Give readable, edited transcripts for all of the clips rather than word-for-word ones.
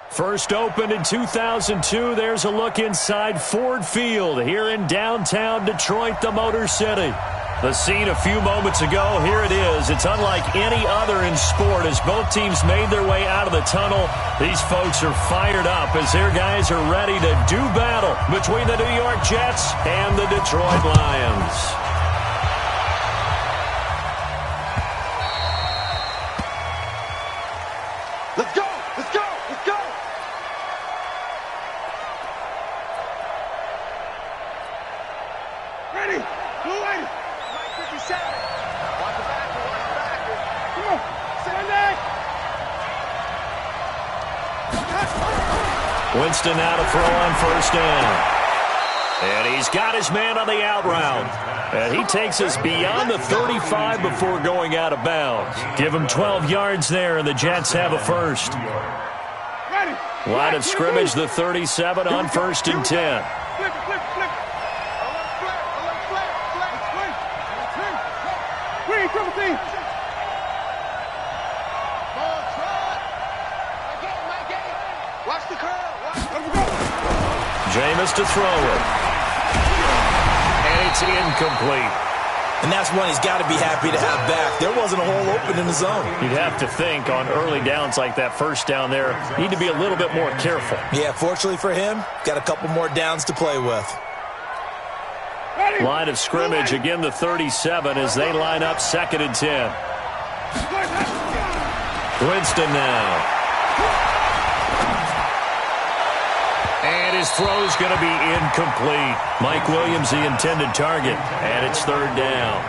First opened in 2002, there's a look inside Ford Field here in downtown Detroit, the Motor City. The scene a few moments ago, here it is. It's unlike any other in sport as both teams made their way out of the tunnel. These folks are fired up as their guys are ready to do battle between the New York Jets and the Detroit Lions. Let's go! Let's go! Let's go! Ready! Blue light! 57. Watch the backer, watch the backer. Come on! Stand there! Winston now to throw on first down. And he's got his man on the out route. And he takes us beyond the 35 before going out of bounds. Give him 12 yards there, and the Jets have a first. Line of scrimmage, the 37 on first and 10. Flip, flip, flip. Green, triple team. Watch the curl. Jameis to throw it. And it's incomplete. And that's one he's got to be happy to have back. There wasn't a hole open in the zone. You'd have to think on early downs like that first down there, need to be a little bit more careful. Yeah, fortunately for him, got a couple more downs to play with. Line of scrimmage, again the 37 as they line up second and 10. Winston now. And his throw's going to be incomplete. Mike Williams, the intended target, and it's third down.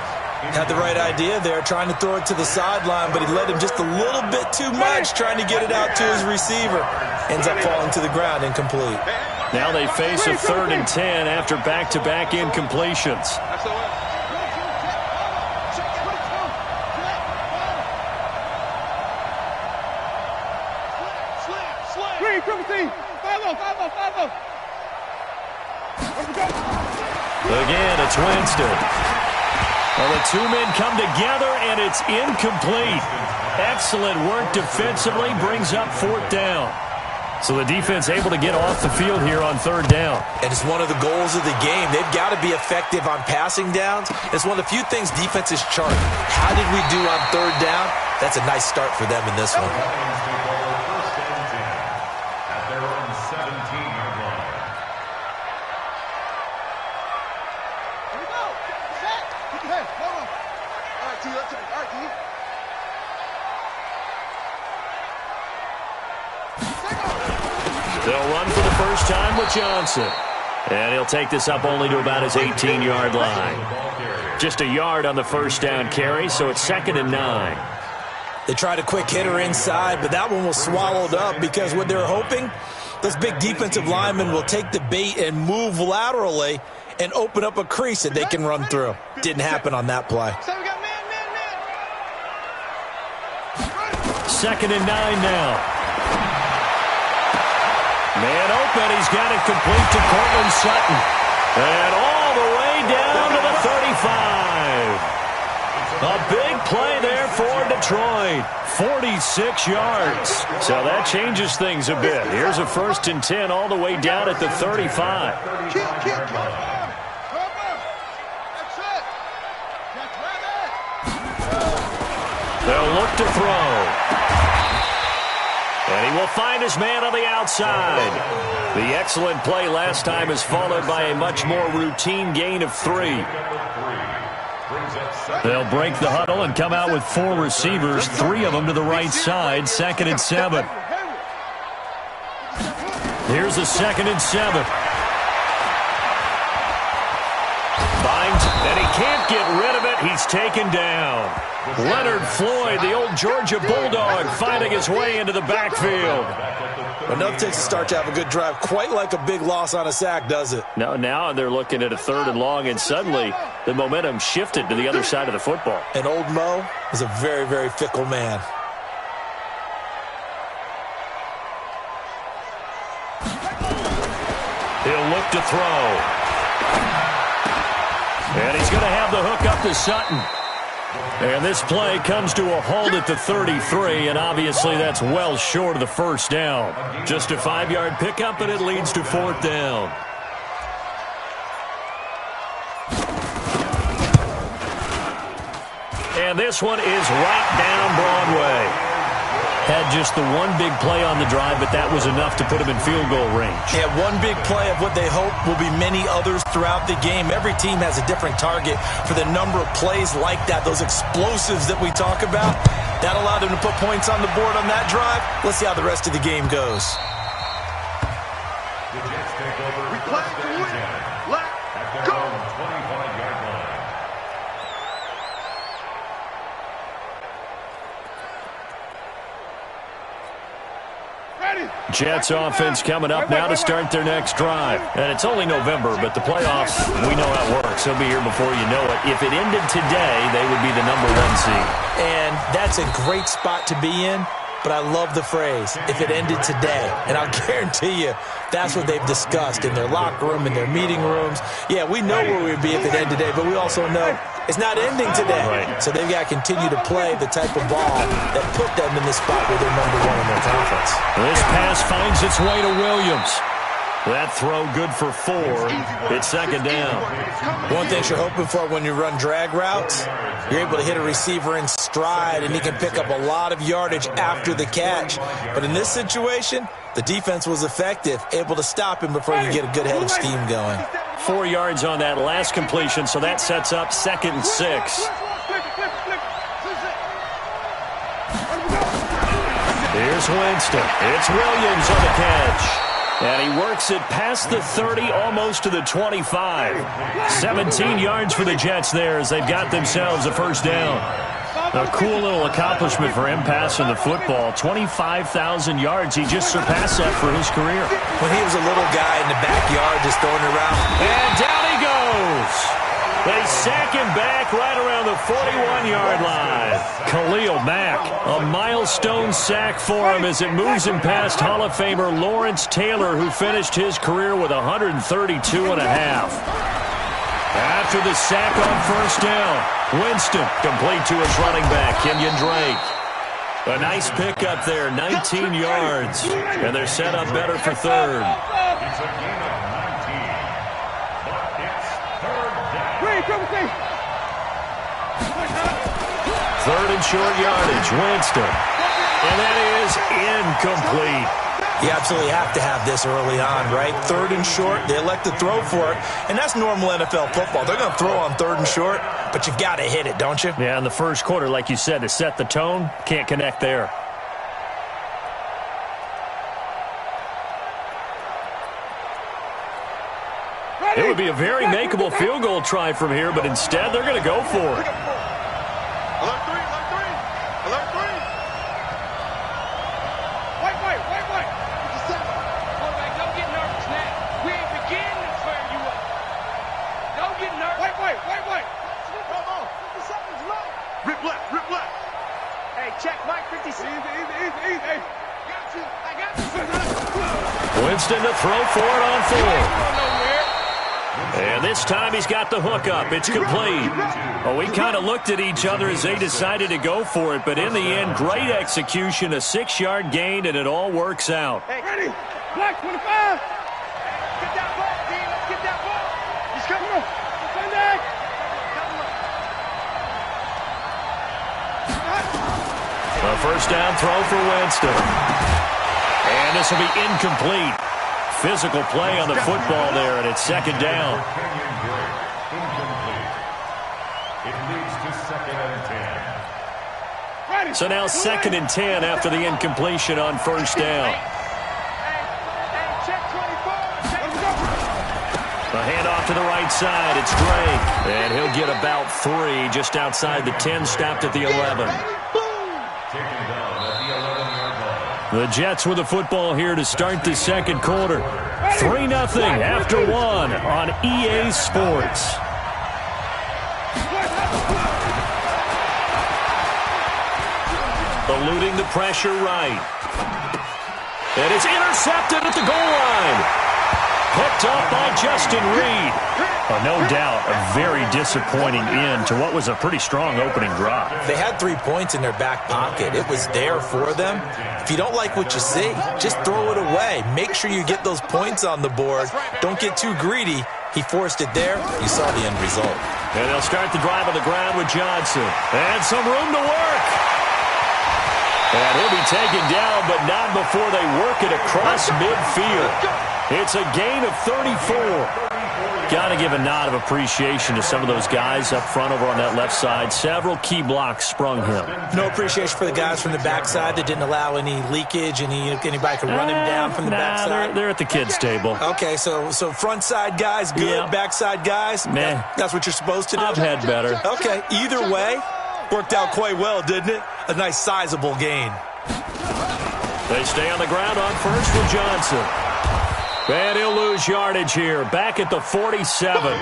Had the right idea there, trying to throw it to the sideline, but he led him just a little bit too much, trying to get it out to his receiver. Ends up falling to the ground, incomplete. Now they face a third and 10 after back-to-back incompletions. Green, triple team. 5-0, 5-0, 5-0. Again, it's Winston. Well, the two men come together, and it's incomplete. Excellent work defensively, brings up fourth down. So the defense able to get off the field here on third down. And it's one of the goals of the game. They've got to be effective on passing downs. It's one of the few things defenses chart. How did we do on third down? That's a nice start for them in this one. They'll run for the first time with Johnson. And he'll take this up only to about his 18-yard line. Just a yard on the first down carry, so it's second and 9. They tried a quick hitter inside, but that one was swallowed up because what they're hoping, those big defensive linemen will take the bait and move laterally and open up a crease that they can run through. Didn't happen on that play. Second and 9 now. Man open, he's got it complete to Cortland Sutton. And all the way down to the 35. A big play there for Detroit. 46 yards. So that changes things a bit. Here's a first and 10 all the way down at the 35. They'll look to throw. And he will find his man on the outside. The excellent play last time is followed by a much more routine gain of 3. They'll break the huddle and come out with 4 receivers, 3 of them to the right side, second and 7. Here's a second and 7. Finds, and he can't get rid of it. He's taken down. Leonard Floyd, the old Georgia Bulldog, finding his way into the backfield. Enough takes to start to have a good drive, quite like a big loss on a sack, does it? Now they're looking at a third and long, and suddenly the momentum shifted to the other side of the football. And old Mo is a very, very fickle man. He'll look to throw. And he's going to have the hook up to Sutton. And this play comes to a halt at the 33, and obviously that's well short of the first down. Just a 5-yard pickup, and it leads to 4th down. And this one is right down Broadway. Had just the one big play on the drive, but that was enough to put him in field goal range. Yeah, one big play of what they hope will be many others throughout the game. Every team has a different target for the number of plays like that, those explosives that we talk about. That allowed them to put points on the board on that drive. Let's see how the rest of the game goes. We play to win. Let's go. Jets offense coming up now to start their next drive. And it's only November, but the playoffs, we know how it works. They'll be here before you know it. If it ended today, they would be the number 1 seed. And that's a great spot to be in, but I love the phrase, if it ended today. And I'll guarantee you, that's what they've discussed in their locker room, in their meeting rooms. Yeah, we know where we'd be if it ended today, but we also know it's not ending today. Right. So they've got to continue to play the type of ball that put them in the spot where they're number 1 in their conference. This pass finds its way to Williams. That throw good for 4. It's 2nd down. One thing you're hoping for when you run drag routes, you're able to hit a receiver in stride, and he can pick up a lot of yardage after the catch. But in this situation, the defense was effective, able to stop him before you get a good head of steam going. 4 yards on that last completion, so that sets up 2nd and 6. Here's Winston. It's Williams on the catch. And he works it past the 30, almost to the 25. 17 yards for the Jets there as they've got themselves a first down. A cool little accomplishment for him passing the football. 25,000 yards. He just surpassed that for his career. When he was a little guy in the backyard just throwing it around. And down he goes. They sack him back right around the 41-yard line. Khalil Mack, a milestone sack for him as it moves him past Hall of Famer Lawrence Taylor, who finished his career with 132 and a half. After the sack on first down, Winston complete to his running back, Kenyon Drake. A nice pickup there, 19 yards, and they're set up better for 3rd. Third and short yardage, Winston. And that is incomplete. You absolutely have to have this early on, right? 3rd and short, they elect to throw for it, and that's normal NFL football. They're going to throw on 3rd and short, but you've got to hit it, don't you? Yeah, in the first quarter, like you said, to set the tone, can't connect there. It would be a very makeable field goal try from here, but instead they're going to go for it. Alert 3, alert 3, alert 3. Wait. 57. Quarterback, don't get nervous now. We ain't beginning to clear you up. Don't get nervous. Wait. Come on. 57's right. Rip left. Hey, check Mike 57. Easy. Hey. I got you. Winston to throw for it on 4. And this time he's got the hook up. It's complete. Well, we kind of looked at each other as they decided to go for it, but in the end, great execution, a 6-yard gain, and it all works out. Hey, ready? Black 25. Get that ball, team. Let's get that ball. He's coming on. Sunday. A first down throw for Winston. And this will be incomplete. Physical play on the football there, and it's 2nd down. It leads to 2nd and 10. So now 2nd and 10 after the incompletion on first down. Check 24. A handoff to the right side. It's Drake. And he'll get about 3 just outside the 10, stopped at the 11. Taken down at the 11-yard line. The Jets with the football here to start the second quarter. 3-0 after 1 on EA Sports. Eluding the pressure right. And it's intercepted at the goal line. Picked up by Justin Reed. No doubt a very disappointing end to what was a pretty strong opening drive. They had 3 points in their back pocket. It was there for them. If you don't like what you see, just throw it away. Make sure you get those points on the board. Don't get too greedy. He forced it there. You saw the end result. And they'll start the drive on the ground with Johnson. And some room to work. And he'll be taken down, but not before they work it across midfield. It's a gain of 34. Got to give a nod of appreciation to some of those guys up front over on that left side. Several key blocks sprung him. No appreciation for the guys from the backside that didn't allow any leakage, anybody could run him down from the backside. They're at the kids' table. Okay, so front side guys good, Yeah. backside guys, Man, that's what you're supposed to do? I've had better. Okay, either way, worked out quite well, didn't it? A nice sizable gain. They stay on the ground on first with Johnson. And he'll lose yardage here. Back at the 47.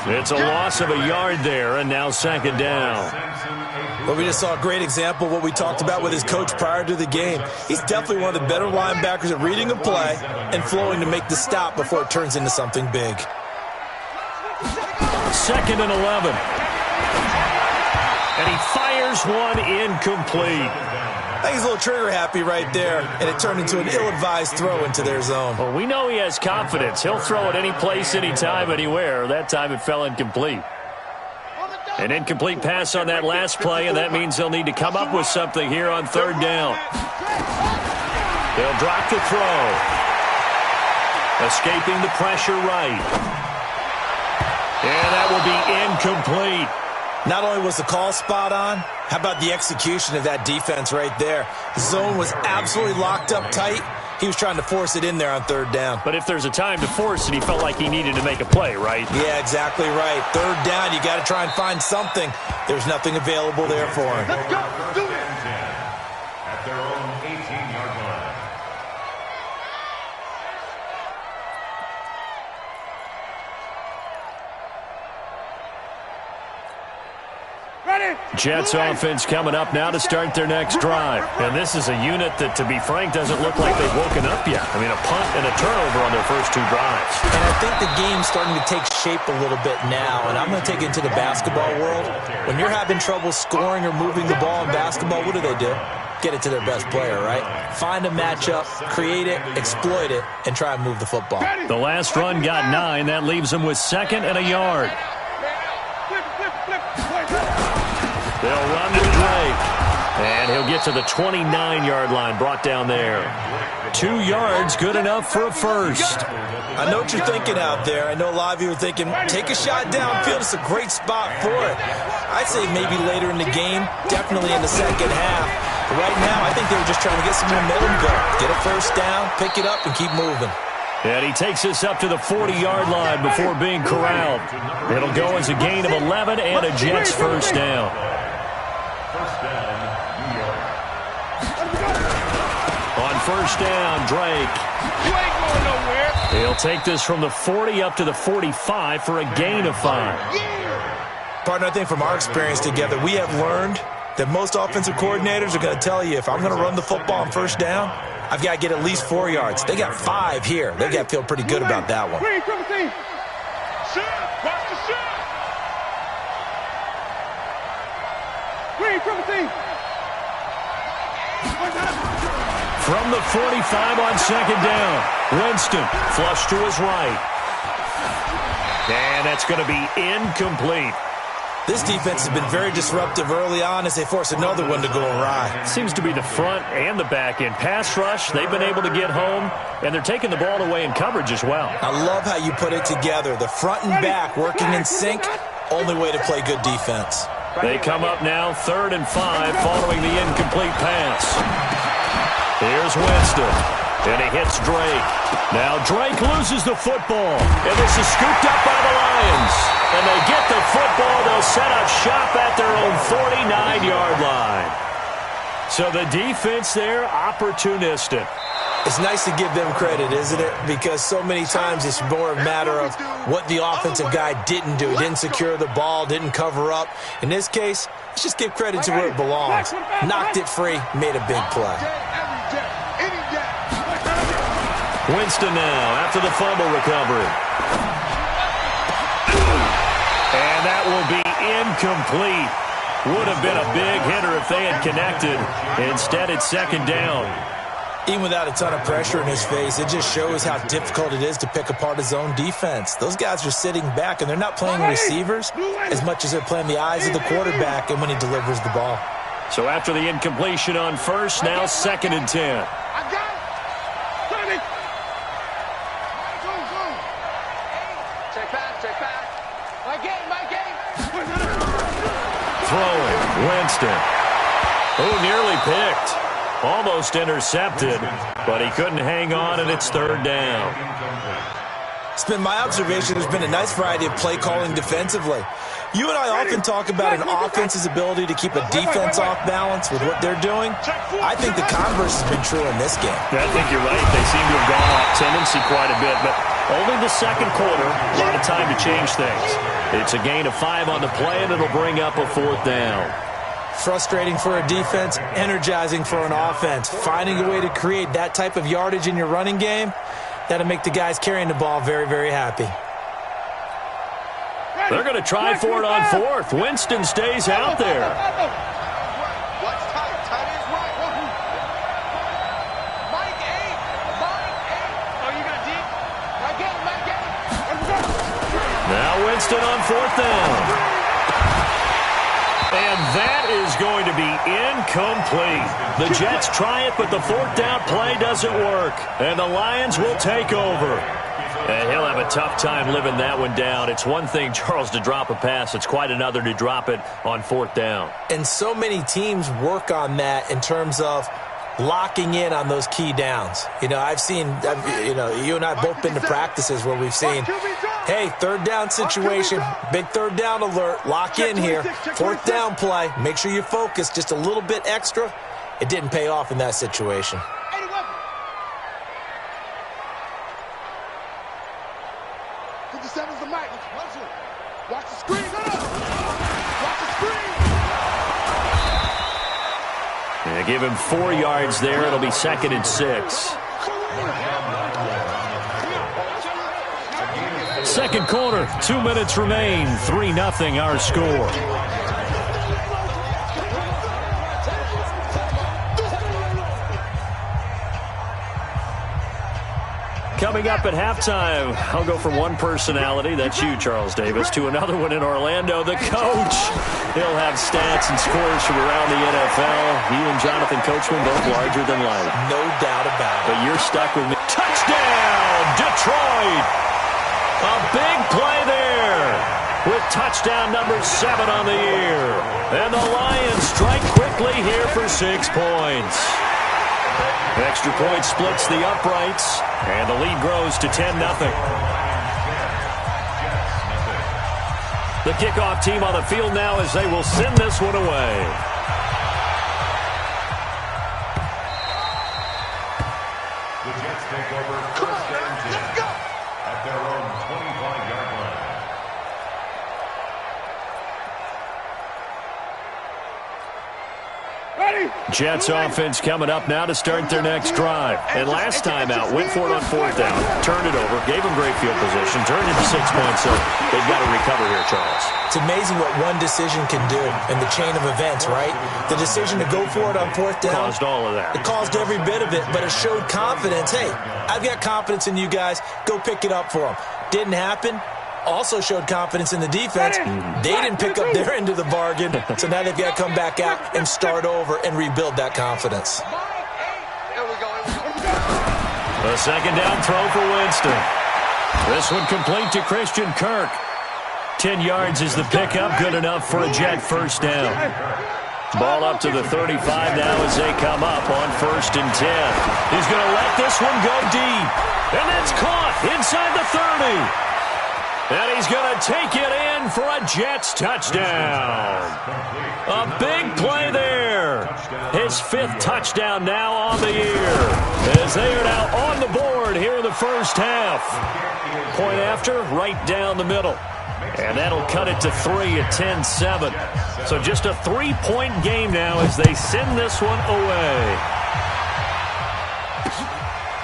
It's a loss of a yard there, and now second down. Well, we just saw a great example of what we talked about with his coach prior to the game. He's definitely one of the better linebackers at reading a play and flowing to make the stop before it turns into something big. 2nd and 11. And he fires one incomplete. I think he's a little trigger happy right there, and it turned into an ill-advised throw into their zone. Well, we know he has confidence. He'll throw it any place, anytime, anywhere. That time it fell incomplete. An incomplete pass on that last play, and that means they'll need to come up with something here on third down. They'll drop the throw. Escaping the pressure right. And that will be incomplete. Not only was the call spot on, how about the execution of that defense right there? The zone was absolutely locked up tight. He was trying to force it in there on third down. But if there's a time to force it, he felt like he needed to make a play, right? Yeah, exactly right. Third down, you got to try and find something. There's nothing available there for him. Let's go. Do it. At their own 18-yard line. Ready. Jets offense coming up now to start their next drive. And this is a unit that, to be frank, doesn't look like they've woken up yet. I mean, a punt and a turnover on their first 2 drives. And I think the game's starting to take shape a little bit now, and I'm going to take it into the basketball world. When you're having trouble scoring or moving the ball in basketball, what do? Get it to their best player, right? Find a matchup, create it, exploit it, and try and move the football. The last run got 9. That leaves them with 2nd and a yard. They'll run to Drake. And he'll get to the 29-yard line, brought down there. 2 yards, good enough for a first. I know what you're thinking out there. I know a lot of you are thinking, take a shot downfield. It's a great spot for it. I'd say maybe later in the game, definitely in the second half. But right now, I think they were just trying to get some momentum going. Get a first down, pick it up, and keep moving. And he takes us up to the 40-yard line before being corralled. It'll go as a gain of 11 and a Jets first down. First down, New York. On first down, Drake. You ain't going nowhere. He'll take this from the 40 up to the 45 for a gain of 5. Partner, I think from our experience together, we have learned that most offensive coordinators are going to tell you, if I'm going to run the football on first down, I've got to get at least 4 yards. They got 5 here. They got to feel pretty good about that one. Green, triple team. Shot. Watch the shot. Green, triple team. From the 45 on second down, Winston flush to his right. And that's going to be incomplete. This defense has been very disruptive early on as they force another one to go awry. Seems to be the front and the back end. Pass rush, they've been able to get home, and they're taking the ball away in coverage as well. I love how you put it together. The front and back working in sync, only way to play good defense. They come up now 3rd and 5 following the incomplete pass. Here's Winston, and he hits Drake. Now Drake loses the football, and this is scooped up by the Lions. And they get the football. They'll set up shop at their own 49-yard line. So the defense there, opportunistic. It's nice to give them credit, isn't it? Because so many times it's more a matter of what the offensive guy didn't do. Didn't secure the ball, didn't cover up. In this case, let's just give credit to where it belongs. Knocked it free, made a big play. Winston now after the fumble recovery. And that will be incomplete. Would have been a big hitter if they had connected. Instead, it's second down. Even without a ton of pressure in his face, it just shows how difficult it is to pick apart his own defense. Those guys are sitting back, and they're not playing receivers as much as they're playing the eyes of the quarterback and when he delivers the ball. So after the incompletion on first, now second and 10. I got it. 30. Check back. My game. Throwing, Winston. Oh, nearly picked. Almost intercepted, but he couldn't hang on, and it's third down. It's been my observation there's been a nice variety of play calling defensively. You and I often talk about an offense's ability to keep a defense off balance with what they're doing. I think the converse has been true in this game. I think you're right. They seem to have gone off tendency quite a bit, but only the second quarter, a lot of time to change things. It's a gain of 5 on the play, and it'll bring up a fourth down. Frustrating for a defense, energizing for an offense. Finding a way to create that type of yardage in your running game, that'll make the guys carrying the ball very, very happy. They're going to try for it on fourth. Winston stays out there. Watch tight. Tight is right. Mike 8. Oh, you got deep? My game. Now Winston on fourth down. And that is going to be incomplete. The Jets try it, but the fourth down play doesn't work. And the Lions will take over. And he'll have a tough time living that one down. It's one thing, Charles, to drop a pass. It's quite another to drop it on fourth down. And so many teams work on that in terms of locking in on those key downs. You know, you and I both been to practices where we've seen, hey, third down situation, big third down alert, lock in here, fourth down play, make sure you focus just a little bit extra. It didn't pay off in that situation. 57's the mic. Watch the screen. Watch the screen. Yeah, give him 4 yards there. It'll be second and 6. Second quarter, 2 minutes remain. 3-0 our score. Coming up at halftime, I'll go from one personality, that's you, Charles Davis, to another one in Orlando, the coach. He'll have stats and scores from around the NFL. He and Jonathan Coachman both larger than life. No doubt about it. But you're stuck with me. Touchdown, Detroit! A big play there with touchdown number 7 on the year. And the Lions strike quickly here for 6 points. Extra point splits the uprights, and the lead grows to 10-0. The kickoff team on the field now as they will send this one away. The Jets take over first and 10 at their own 25-yard line. Jets offense coming up now to start their next drive. And last time out, went for it on fourth down, turned it over, gave them great field position, turned into 6 points, so they've got to recover here, Charles. It's amazing what one decision can do in the chain of events, right? The decision to go for it on fourth down. Caused all of that. It caused every bit of it, but it showed confidence. Hey, I've got confidence in you guys. Go pick it up for them. Didn't happen. Also showed confidence in the defense. They didn't pick up their end of the bargain, so now they've got to come back out and start over and rebuild that confidence. Here we go. A second down throw for Winston. This one complete to Christian Kirk. 10 yards is the pickup, good enough for a Jet first down. Ball up to the 35 now as they come up on first and 10. He's going to let this one go deep. And it's caught inside the 30. And he's going to take it in for a Jets touchdown. A big play there. His 5th touchdown now on the year, as they are now on the board here in the first half. Point after, right down the middle. And that'll cut it to 3 at 10-7. So just a 3-point game now as they send this one away.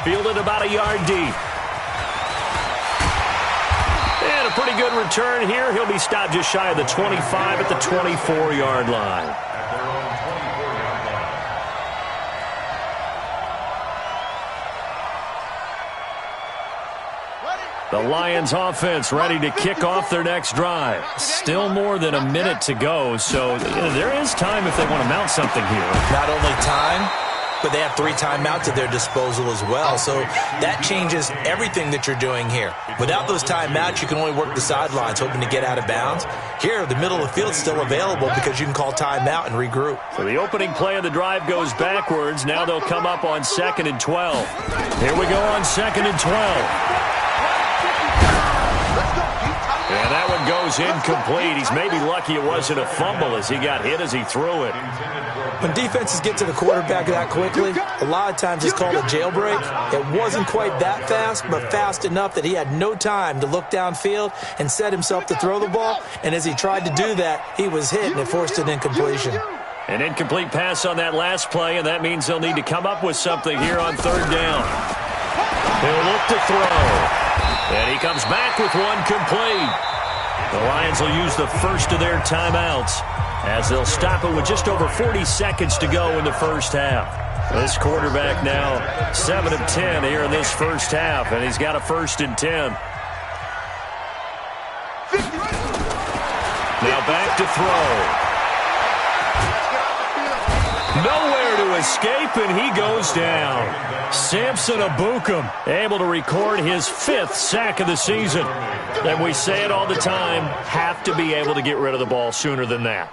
Fielded about a yard deep. And a pretty good return here. He'll be stopped just shy of the 25 at the 24-yard line. The Lions offense ready to kick off their next drive. Still more than a minute to go, so there is time if they want to mount something here. Not only time, but they have 3 timeouts at their disposal as well, so that changes everything that you're doing here. Without those timeouts, you can only work the sidelines, hoping to get out of bounds. Here, the middle of the field's still available because you can call timeout and regroup. So the opening play of the drive goes backwards. Now they'll come up on 2nd and 12. Here we go on 2nd and 12. And that one goes incomplete. He's maybe lucky it wasn't a fumble as he got hit as he threw it. When defenses get to the quarterback that quickly, a lot of times it's called a jailbreak. It wasn't quite that fast, but fast enough that he had no time to look downfield and set himself to throw the ball. And as he tried to do that, he was hit, and it forced an incompletion. An incomplete pass on that last play, and that means they'll need to come up with something here on 3rd down. He'll look to throw. And he comes back with one complete. The Lions will use the first of their timeouts as they'll stop it with just over 40 seconds to go in the first half. This quarterback now 7 of 10 here in this first half, and he's got a 1st and 10. Now back to throw. Nowhere to escape, and he goes down. Samson Ebukam able to record his 5th sack of the season. And we say it all the time, have to be able to get rid of the ball sooner than that.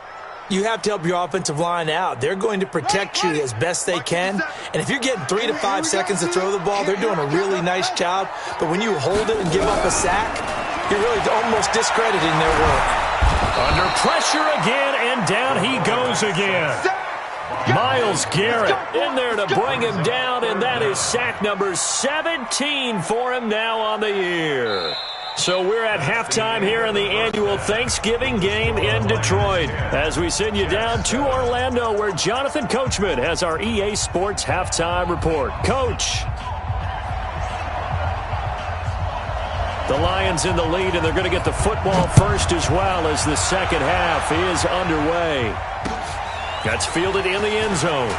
You have to help your offensive line out. They're going to protect you as best they can. And if you're getting 3 to 5 seconds to throw the ball, they're doing a really nice job. But when you hold it and give up a sack, you're really almost discrediting their work. Under pressure again, and down he goes again. Myles Garrett in there to bring him down, and that is sack number 17 for him now on the year. So we're at halftime here in the annual Thanksgiving game in Detroit as we send you down to Orlando where Jonathan Coachman has our EA Sports halftime report. Coach. The Lions in the lead, and they're going to get the football first as well as the second half is underway. That's fielded in the end zone.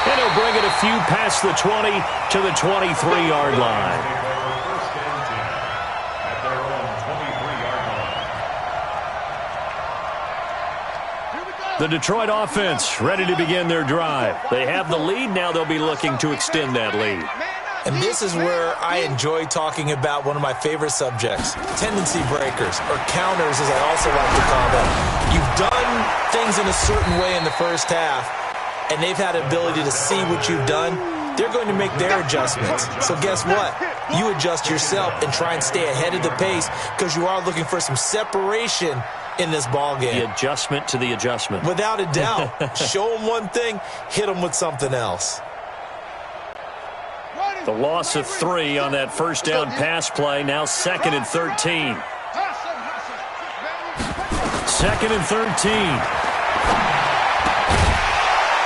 And he'll bring it a few past the 20 to the 23-yard line. The Detroit offense ready to begin their drive. They have the lead. Now they'll be looking to extend that lead. And this is where I enjoy talking about one of my favorite subjects, tendency breakers, or counters as I also like to call them. You've done things in a certain way in the first half, and they've had the ability to see what you've done. They're going to make their adjustments. So guess what? You adjust yourself and try and stay ahead of the pace because you are looking for some separation in this ball game. The adjustment to the adjustment. Without a doubt. Show them one thing, hit them with something else. The loss of 3 on that first down pass play. Now 2nd and 13. 2nd and 13.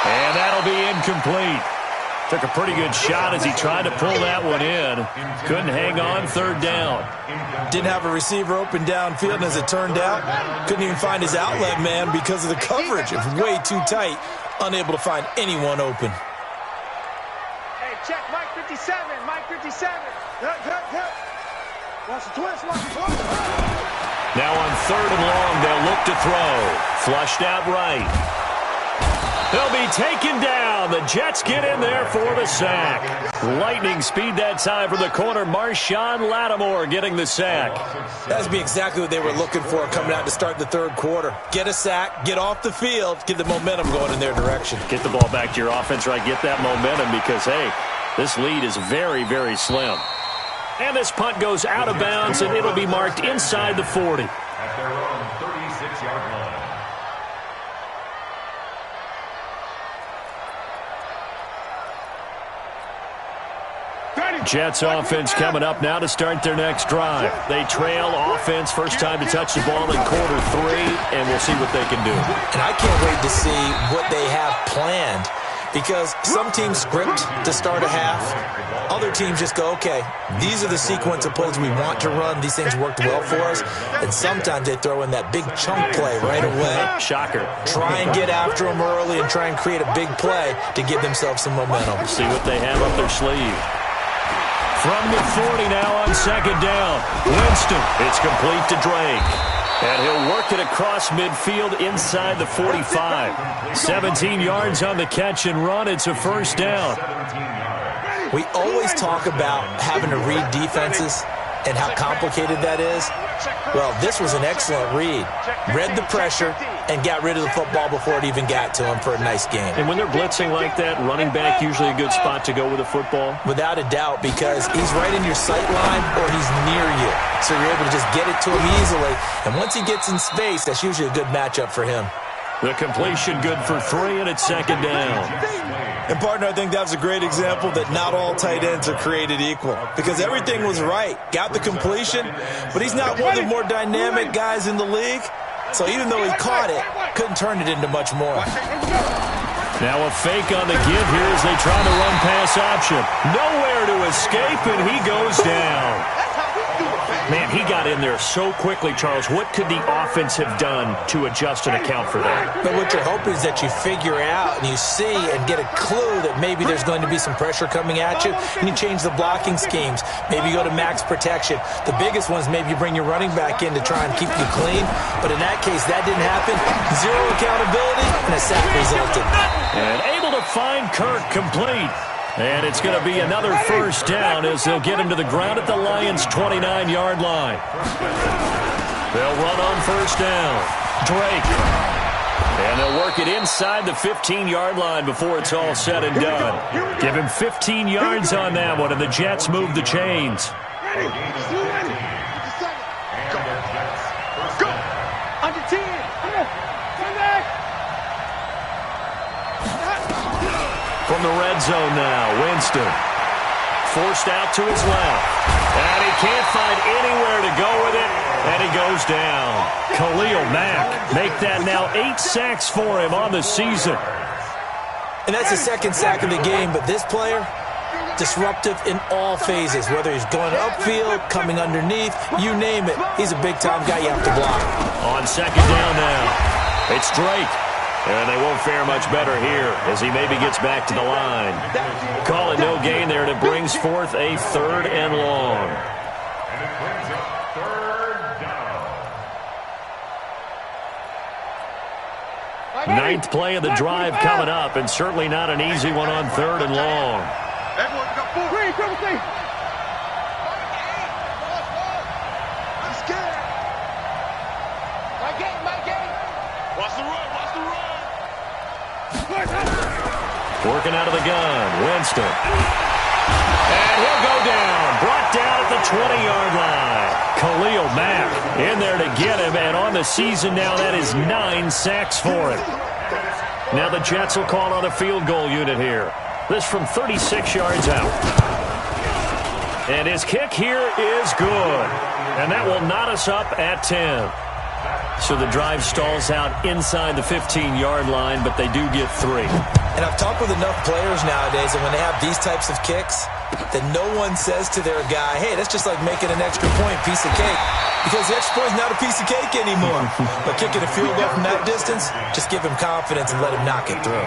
And that'll be incomplete. Took a pretty good shot as he tried to pull that one in. Couldn't hang on 3rd down. Didn't have a receiver open downfield, and as it turned out, couldn't even find his outlet man because of the coverage. It was way too tight. Unable to find anyone open. Hey, check Mike 57. Mike 57. Watch the twist. Watch the twist. Now on 3rd and long, they'll look to throw. Flushed out right. They'll be taken down. The Jets get in there for the sack. Lightning speed that time from the corner. Marshawn Lattimore getting the sack. That'd be exactly what they were looking for coming out to start the 3rd quarter. Get a sack, get off the field, get the momentum going in their direction. Get the ball back to your offense, right? Get that momentum because, hey, this lead is very, very slim. And this punt goes out of bounds, and it'll be marked inside the 40. At their own 36-yard line. Jets offense coming up now to start their next drive. They trail offense, first time to touch the ball in quarter 3, and we'll see what they can do. And I can't wait to see what they have planned. because some teams script to start a half. Other teams just go, okay, these are the sequence of plays we want to run. These things worked well for us. And sometimes they throw in that big chunk play right away. Shocker. Try and get after them early and try and create a big play to give themselves some momentum. See what they have up their sleeve. From the 40 now on second down. Winston. It's complete to Drake. And he'll work it across midfield inside the 45. 17 yards on the catch and run. It's a first down. We always talk about having to read defenses and how complicated that is. Well, this was an excellent read. Read the pressure and got rid of the football before it even got to him for a nice game. And when they're blitzing like that, running back usually a good spot to go with the football? Without a doubt, because he's right in your sight line or he's near you. So you're able to just get it to him easily. And once he gets in space, that's usually a good matchup for him. The completion good for 3, and it's second down. And, partner, I think that's a great example that not all tight ends are created equal. Because everything was right. Got the completion, but he's not one of the more dynamic guys in the league. So even though he caught it, couldn't turn it into much more. Now a fake on the give here as they try the run-pass option. Nowhere to escape, and he goes down. Man, he got in there so quickly, Charles. What could the offense have done to adjust and account for that? But what you're hoping is that you figure out and you see and get a clue that maybe there's going to be some pressure coming at you, and you change the blocking schemes. Maybe you go to max protection. The biggest one is maybe you bring your running back in to try and keep you clean. But in that case, that didn't happen. Zero accountability, and a sack resulted. And able to find Kirk complete. And it's going to be another first down as they'll get him to the ground at the Lions' 29-yard line. They'll run on first down. Drake. And they'll work it inside the 15-yard line before it's all said and done. Give him 15 yards on that one, and the Jets move the chains. Go! Under 10! Come back! From the red zone now, Winston. Forced out to his left. And he can't find anywhere to go with it, and he goes down. Khalil Mack make that now 8 sacks for him on the season. And that's the second sack of the game, but this player, disruptive in all phases, whether he's going upfield, coming underneath, you name it. He's a big-time guy you have to block. On second down now, it's Drake. And they won't fare much better here as he maybe gets back to the line. Call it no gain there, and it brings forth a 3rd and long. And it brings up 3rd down. 9th play of the drive coming up, and certainly not an easy one on 3rd and long. Everyone's got 4. Green, triple C. I'm scared. My game. Watch the run. Working out of the gun, Winston. And he'll go down. Brought down at the 20-yard line. Khalil Mack in there to get him, and on the season now, that is 9 sacks for him. Now the Jets will call on a field goal unit here. This from 36 yards out. And his kick here is good. And that will knot us up at 10. So the drive stalls out inside the 15-yard line, but they do get 3. And I've talked with enough players nowadays, and when they have these types of kicks, that no one says to their guy, hey, that's just like making an extra point, piece of cake. Because the extra point is not a piece of cake anymore. But kicking a field goal from that distance, just give him confidence and let him knock it through.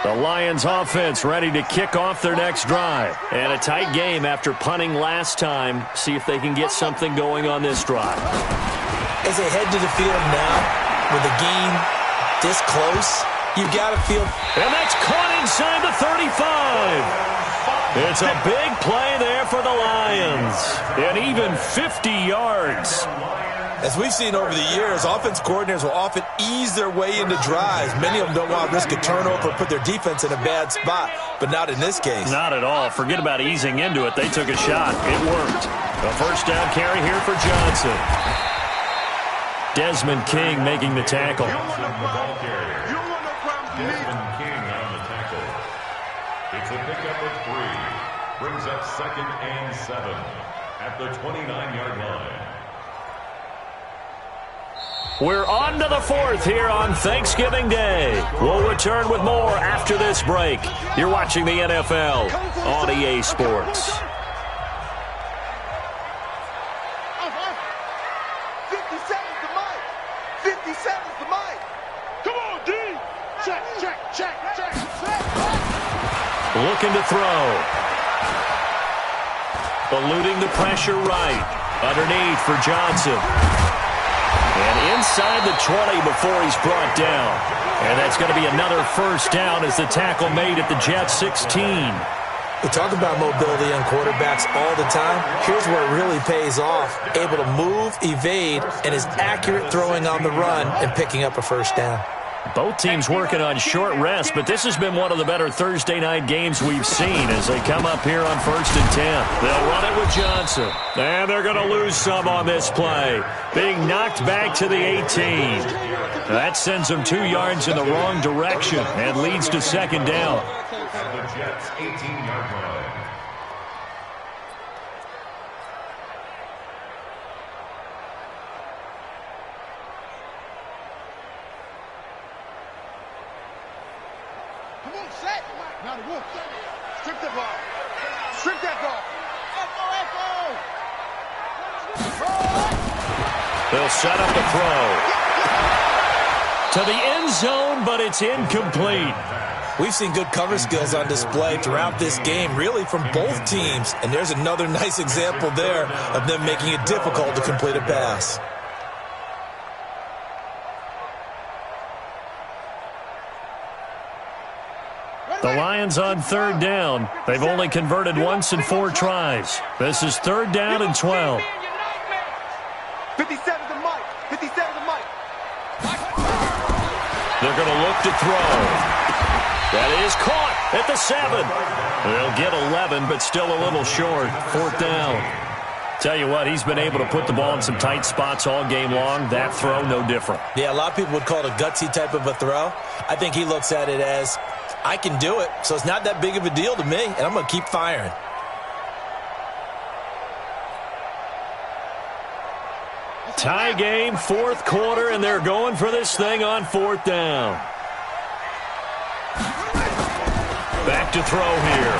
The Lions offense ready to kick off their next drive. And a tight game after punting last time. See if they can get something going on this drive. As they head to the field now, with the game this close, you've got to feel... And that's caught inside the 35. It's a big play there for the Lions. And even 50 yards. As we've seen over the years, offense coordinators will often ease their way into drives. Many of them don't want to risk a turnover or put their defense in a bad spot, but not in this case. Not at all. Forget about easing into it. They took a shot. It worked. A first down carry here for Johnson. Desmond King making the tackle. Desmond King on the tackle. It's a pickup of 3. Brings up 2nd and 7 at the 29-yard line. We're on to the fourth here on Thanksgiving Day. We'll return with more after this break. You're watching the NFL on EA Sports. 57's the mic. 57's the mic. Come on, D. Check. Looking to throw. Eluding the pressure right. Underneath for Johnson. And inside the 20 before he's brought down. And that's going to be another first down as the tackle made at the Jets 16. We talk about mobility on quarterbacks all the time. Here's where it really pays off. Able to move, evade, and is accurate throwing on the run and picking up a first down. Both teams working on short rest, but this has been one of the better Thursday night games we've seen as they come up here on 1st and 10. They'll run it with Johnson. And they're going to lose some on this play. Being knocked back to the 18. That sends them 2 yards in the wrong direction and leads to second down. At the Jets' 18-yard line. Come on, set. Now the wolf. Strip the ball. Strip that ball. They'll set up the throw. To the end zone, but it's incomplete. We've seen good cover skills on display throughout this game, really from both teams. And there's another nice example there of them making it difficult to complete a pass. The Lions on 3rd down. They've only converted once in 4 tries. This is 3rd down and 12. 57's the mic. 57's the mic. They're going to look to throw. That is caught at the 7. They'll get 11, but still a little short. 4th down. Tell you what, he's been able to put the ball in some tight spots all game long. That throw, no different. Yeah, a lot of people would call it a gutsy type of a throw. I think he looks at it as, I can do it, so it's not that big of a deal to me, and I'm going to keep firing. Tie game, 4th quarter, and they're going for this thing on 4th down. Back to throw here.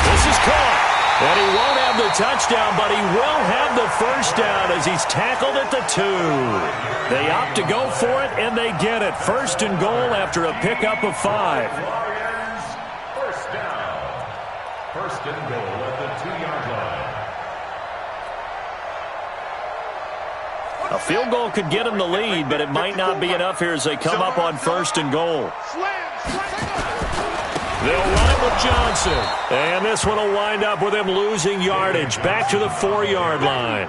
This is caught. And he won't have the touchdown, but he will have the first down as he's tackled at the 2. They opt to go for it, and they get it. 1st and goal after a pickup of 5. Lions, first down. 1st and goal at the 2-yard line. A field goal could get him the lead, but it might not be enough here as they come up on 1st and goal. They'll run it with Johnson. And this one will wind up with him losing yardage. Back to the 4-yard line.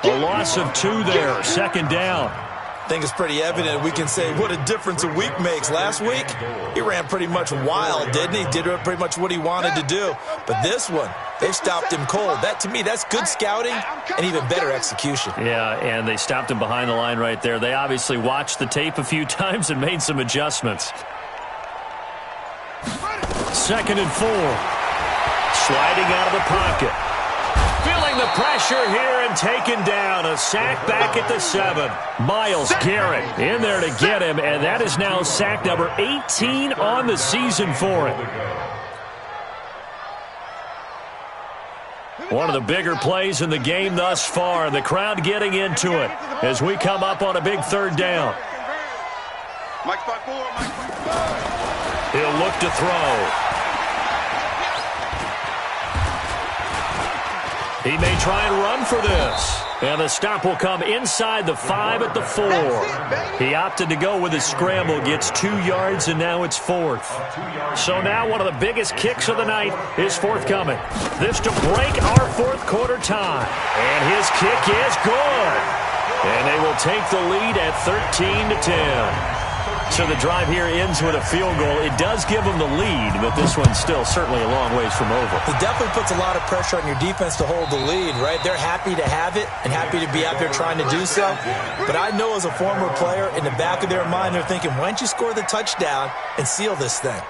A loss of 2 there. 2nd down. I think it's pretty evident. We can say what a difference a week makes. Last week, he ran pretty much wild, didn't he? Did pretty much what he wanted to do. But this one, they stopped him cold. That, to me, that's good scouting and even better execution. Yeah, and they stopped him behind the line right there. They obviously watched the tape a few times and made some adjustments. 2nd and 4. Sliding out of the pocket. Feeling the pressure here and taken down. A sack back at the 7. Myles Garrett in there to get him, and that is now sack number 18 on the season for him. One of the bigger plays in the game thus far. The crowd getting into it as we come up on a big 3rd down. Mike's by 4. Mike's by 4. He'll look to throw. He may try and run for this. And the stop will come inside the 5 at the 4. He opted to go with his scramble, gets 2 yards, and now it's 4th. So now one of the biggest kicks of the night is forthcoming. This to break our 4th quarter tie. And his kick is good. And they will take the lead at 13-10. So the drive here ends with a field goal. It does give them the lead, but this one's still certainly a long ways from over. It definitely puts a lot of pressure on your defense to hold the lead, right? They're happy to have it and happy to be out there trying to do so. But I know as a former player, in the back of their mind, they're thinking, why don't you score the touchdown and seal this thing?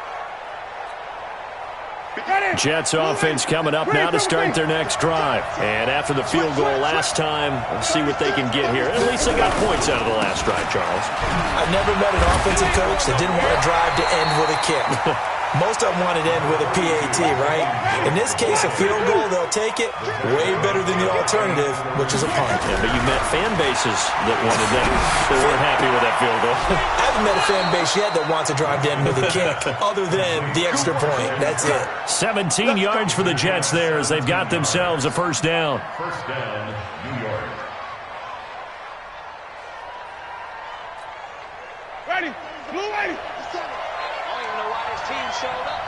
Jets offense coming up now to start their next drive. And after the field goal last time, let's see what they can get here. At least they got points out of the last drive, Charles. I've never met an offensive coach that didn't want a drive to end with a kick. Most of them wanted to end with a PAT, right? In this case, a field goal, they'll take it. Way better than the alternative, which is a punt. Yeah, but you met fan bases that wanted that. They weren't happy with that field goal. I haven't met a fan base yet that wants a drive to end with a kick, other than the extra point. That's it. 17 yards for the Jets there as they've got themselves a first down. First down, New York. Ready. Blue ready. I don't even know why this team showed up.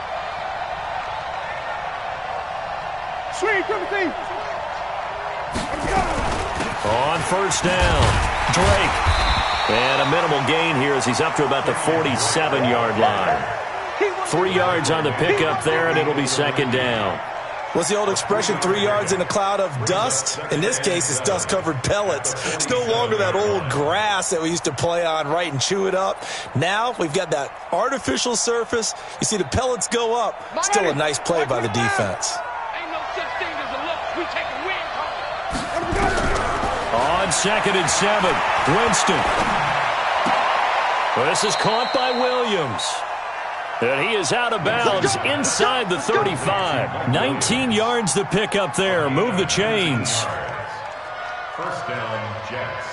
Swing, Timothy. Let's go. On first down, Drake. And a minimal gain here as he's up to about the 47-yard line. 3 yards on the pickup there, and it'll be second down. What's the old expression, 3 yards in a cloud of dust? In this case, it's dust-covered pellets. It's no longer that old grass that we used to play on, right, and chew it up. Now we've got that artificial surface. You see the pellets go up. Still a nice play by the defense. Ain't no such thing as a loss. We taking wins home. On 2nd and 7, Winston. Well, this is caught by Williams. And he is out of bounds inside the 35. 19 yards to pick up there. Move the chains. First down, Jets.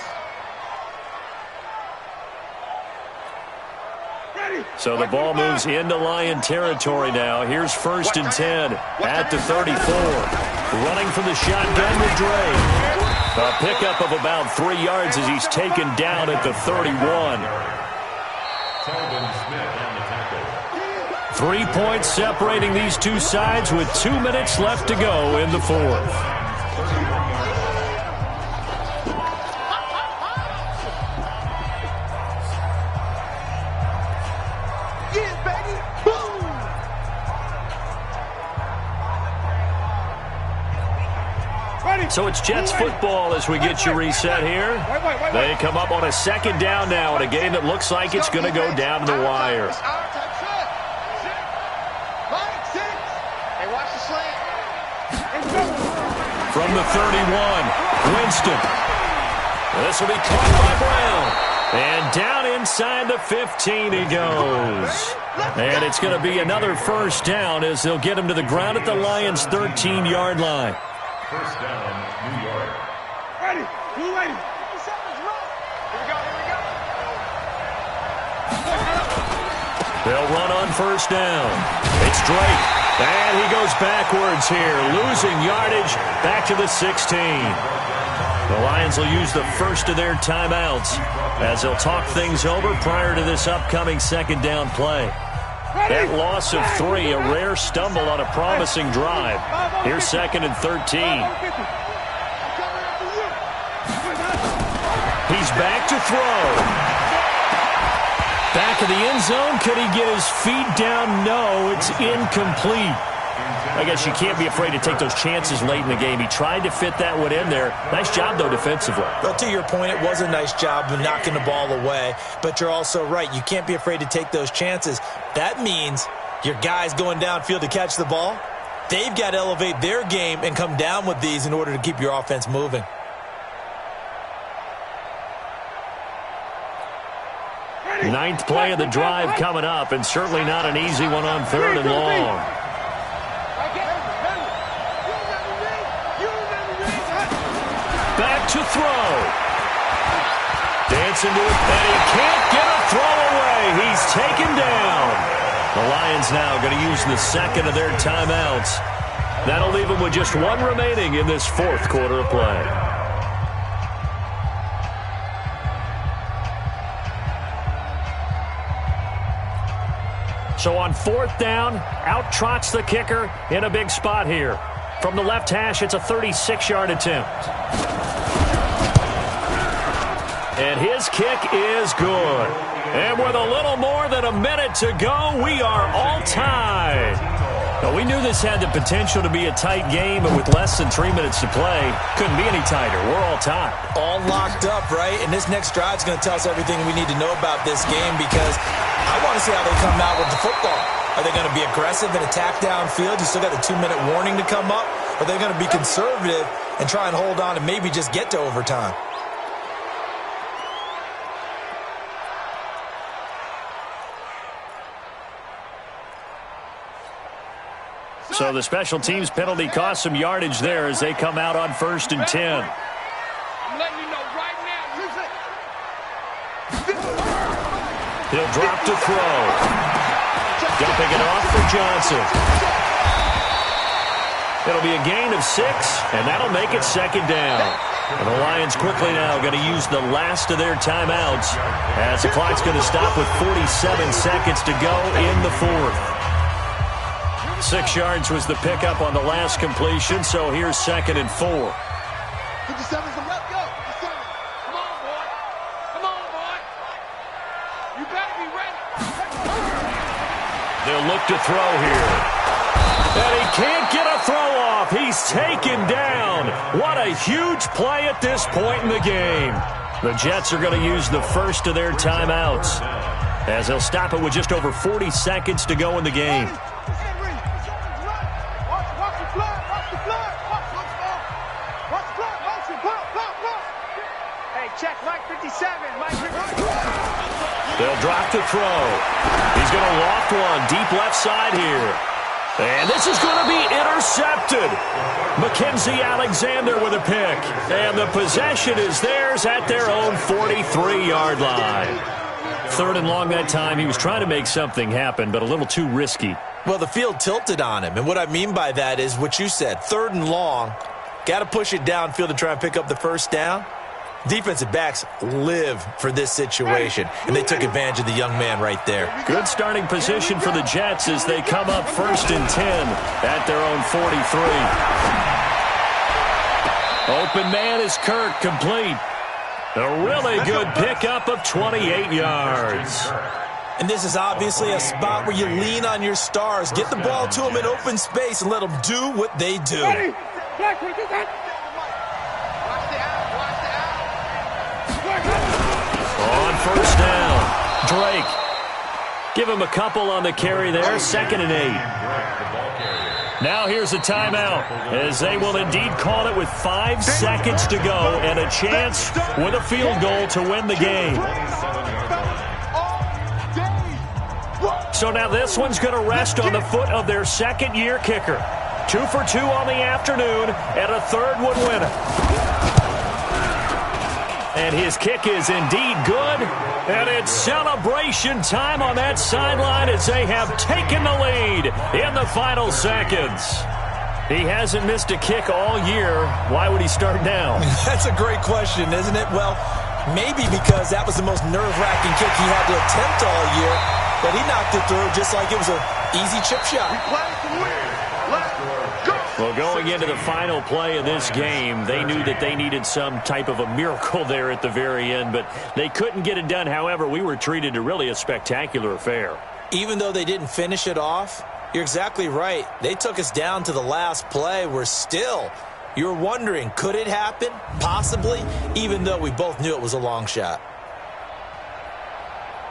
So the ball moves into Lion territory now. Here's 1st and 10 at the 34. Running from the shotgun with Dre. A pickup of about 3 yards as he's taken down at the 31. Telvin Smith on the tackle. 3 points separating these two sides with 2 minutes left to go in the fourth. Yeah, baby. Boom. Ready. So it's Jets football as we get you reset here. They come up on a second down now in a game that looks like it's going to go down to the wire. Hey, watch the slant. From the 31, Winston. This will be caught by Brown. And down inside the 15 he goes. And it's going to be another first down as they'll get him to the ground at the Lions' 13-yard line. First down, New York. Ready. Blue ready. 57's right. Here we go. They'll run on first down. It's Drake. And he goes backwards here, losing yardage back to the 16. The Lions will use the first of their timeouts as they'll talk things over prior to this upcoming second down play. That loss of 3, a rare stumble on a promising drive. Here's 2nd and 13. He's back to throw. Back of the end zone. Could he get his feet down? No, it's incomplete. I guess you can't be afraid to take those chances late in the game. He tried to fit that one in there. Nice job, though, defensively. But to your point, it was a nice job of knocking the ball away. But you're also right. You can't be afraid to take those chances. That means your guys going downfield to catch the ball, they've got to elevate their game and come down with these in order to keep your offense moving. Ninth play of the drive coming up, and certainly not an easy one on 3rd and long. Back to throw. Dancing to it, and he can't get a throw away. He's taken down. The Lions now going to use the second of their timeouts. That'll leave them with just 1 remaining in this 4th quarter of play. So on 4th down, out trots the kicker in a big spot here. From the left hash, it's a 36-yard attempt. And his kick is good. And with a little more than a minute to go, we are all tied. Now, we knew this had the potential to be a tight game, but with less than 3 minutes to play, couldn't be any tighter. We're all tied. All locked up, right? And this next drive is going to tell us everything we need to know about this game because I want to see how they come out with the football. Are they going to be aggressive and attack downfield? You still got the 2-minute warning to come up? Or are they going to be conservative and try and hold on and maybe just get to overtime? So the special teams penalty cost some yardage there as they come out on 1st and 10. I'm letting you know right now. He'll drop to throw. Dumping it off for Johnson. It'll be a gain of 6, and that'll make it 2nd down. And the Lions quickly now going to use the last of their timeouts as the clock's going to stop with 47 seconds to go in the 4th. 6 yards was the pickup on the last completion, so here's 2nd and 4. 57's the left, go. 57. Come on, boy. Come on, boy. You better be ready. They'll look to throw here. And he can't get a throw off. He's taken down. What a huge play at this point in the game. The Jets are going to use the first of their timeouts as they'll stop it with just over 40 seconds to go in the game. Check, Mike 57. Mike 57. They'll drop to throw. He's going to loft one deep left side here. And this is going to be intercepted. Mackenzie Alexander with a pick. And the possession is theirs at their own 43-yard line. 3rd and long that time. He was trying to make something happen, but a little too risky. Well, the field tilted on him. And what I mean by that is what you said. 3rd and long. Got to push it downfield to try and pick up the first down. Defensive backs live for this situation, and they took advantage of the young man right there. Good starting position for the Jets as they come up 1st and 10 at their own 43. Open man is Kirk, complete. A really good pickup of 28 yards. And this is obviously a spot where you lean on your stars. Get the ball to them in open space and let them do what they do. On 1st down, Drake. Give him a couple on the carry there, 2nd and 8. Now here's a timeout as they will indeed call it with 5 seconds to go and a chance with a field goal to win the game. So now this one's going to rest on the foot of their 2nd-year kicker. 2 for 2 on the afternoon, and a 3rd would win it. And his kick is indeed good. And it's celebration time on that sideline as they have taken the lead in the final seconds. He hasn't missed a kick all year. Why would he start now? That's a great question, isn't it? Well, maybe because that was the most nerve-wracking kick he had to attempt all year. But he knocked it through just like it was an easy chip shot. Well, going into the final play of this game, they knew that they needed some type of a miracle there at the very end, but they couldn't get it done. However, we were treated to really a spectacular affair. Even though they didn't finish it off, you're exactly right. They took us down to the last play. We're still, you're wondering, could it happen? Possibly, even though we both knew it was a long shot.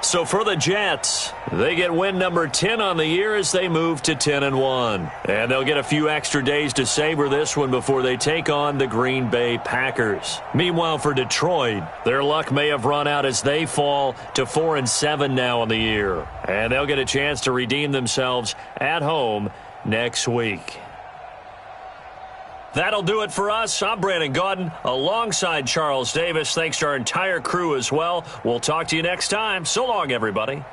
So for the Jets, they get win number 10 on the year as they move to 10-1. And they'll get a few extra days to savor this one before they take on the Green Bay Packers. Meanwhile, for Detroit, their luck may have run out as they fall to 4-7 now on the year. And they'll get a chance to redeem themselves at home next week. That'll do it for us. I'm Brandon Gaudin alongside Charles Davis. Thanks to our entire crew as well. We'll talk to you next time. So long, everybody.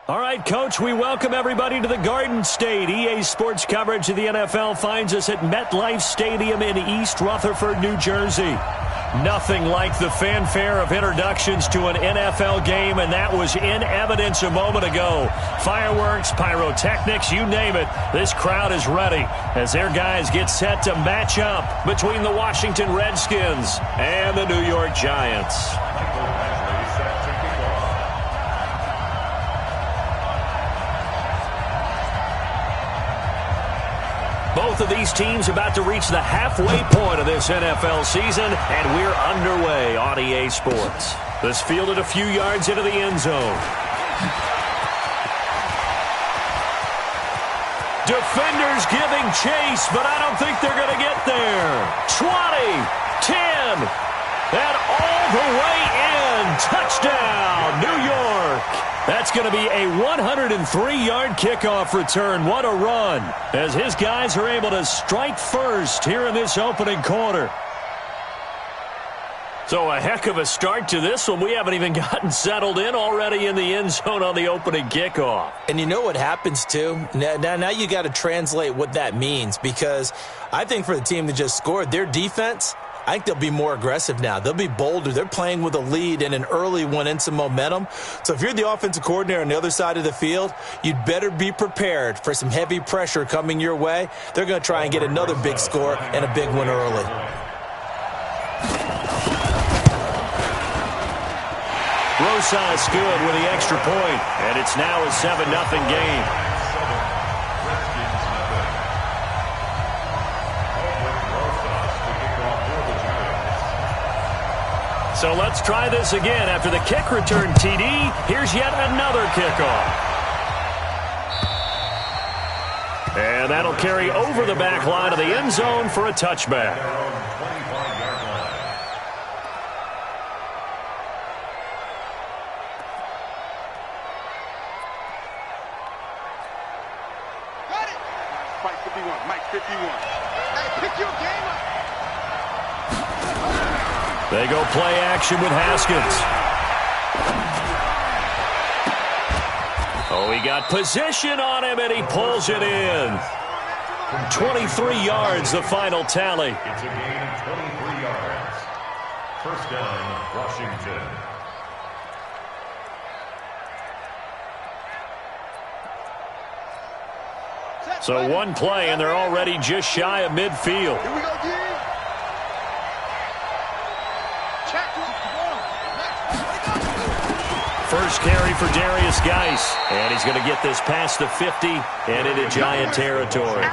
All right, Coach, we welcome everybody to the Garden State. EA Sports coverage of the NFL finds us at MetLife Stadium in East Rutherford, New Jersey. Nothing like the fanfare of introductions to an NFL game, and that was in evidence a moment ago. Fireworks, pyrotechnics, you name it. This crowd is ready as their guys get set to match up between the Washington Redskins and the New York Giants. Both of these teams about to reach the halfway point of this NFL season, and we're underway on EA Sports. This fielded a few yards into the end zone. Defenders giving chase, but I don't think they're going to get there. 20, 10, and all the way in. Touchdown, New York. That's going to be a 103-yard kickoff return. What a run, as his guys are able to strike first here in this opening quarter. So a heck of a start to this one. We haven't even gotten settled in already in the end zone on the opening kickoff. And you know what happens, too? Now you got to translate what that means, because I think for the team that just scored, their defense, I think they'll be more aggressive now. They'll be bolder. They're playing with a lead and an early one and some momentum. So if you're the offensive coordinator on the other side of the field, you'd better be prepared for some heavy pressure coming your way. They're going to try and get another big score and a big one early. Rosas good with the extra point, and it's now a 7-0 game. So let's try this again. After the kick return TD, here's yet another kickoff. And that'll carry over the back line of the end zone for a touchback. Got it. Mike 51, Mike 51. Hey, pick your game up. They go play action with Haskins. Oh, he got position on him, and he pulls it in. 23 yards, the final tally. It's a gain of 23 yards. First down, Washington. So one play, and they're already just shy of midfield. Here we go, D. First carry for Darius Geis, and he's going to get this past the 50 and into Giant territory.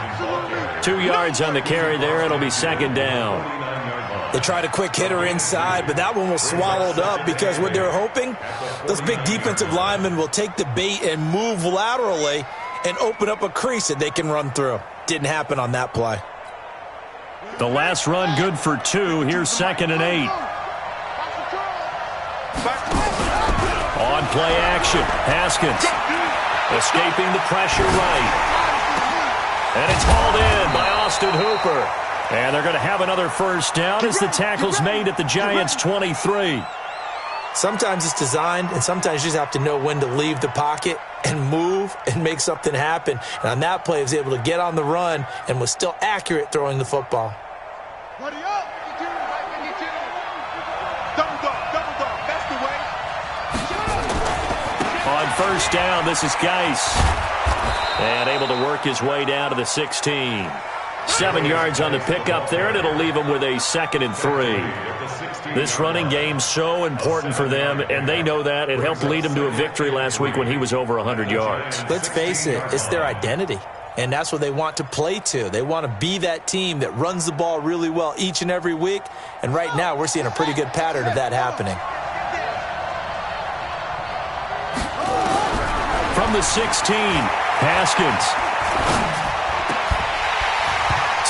2 yards on the carry there. It'll be second down. They tried a quick hitter inside, but that one was swallowed up because what they're hoping, those big defensive linemen will take the bait and move laterally and open up a crease that they can run through. Didn't happen on that play. The last run good for 2. Here's 2nd and 8. On play action, Haskins escaping the pressure right. And it's hauled in by Austin Hooper. And they're going to have another first down as the tackle's made at the Giants' 23. Sometimes it's designed, and sometimes you just have to know when to leave the pocket and move and make something happen. And on that play, he was able to get on the run and was still accurate throwing the football. Buddy up. 52, 52. Double dog, that's the way. On first down, this is Geis. And able to work his way down to the 16. 7 yards on the pickup there, and it'll leave him with a 2nd and 3. This running game's so important for them, and they know that. It helped lead them to a victory last week when he was over 100 yards. Let's face it, it's their identity, and that's what they want to play to. They want to be that team that runs the ball really well each and every week, and right now we're seeing a pretty good pattern of that happening. From the 16, Haskins.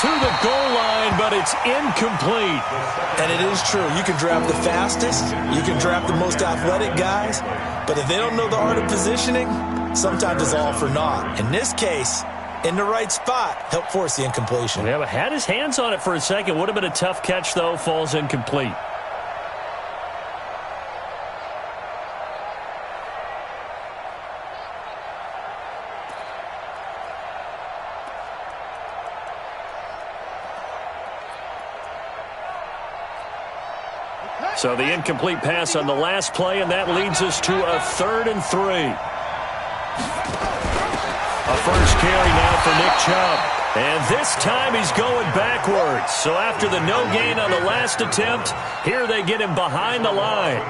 To the goal line, but it's incomplete. And it is true. You can draft the fastest. You can draft the most athletic guys. But if they don't know the art of positioning, sometimes it's all for naught. In this case, in the right spot, helped force the incompletion. Yeah, but had his hands on it for a second. Would have been a tough catch, though. Falls incomplete. So the incomplete pass on the last play, and that leads us to a 3rd and 3. A first carry now for Nick Chubb. And this time he's going backwards. So after the no gain on the last attempt, here they get him behind the line.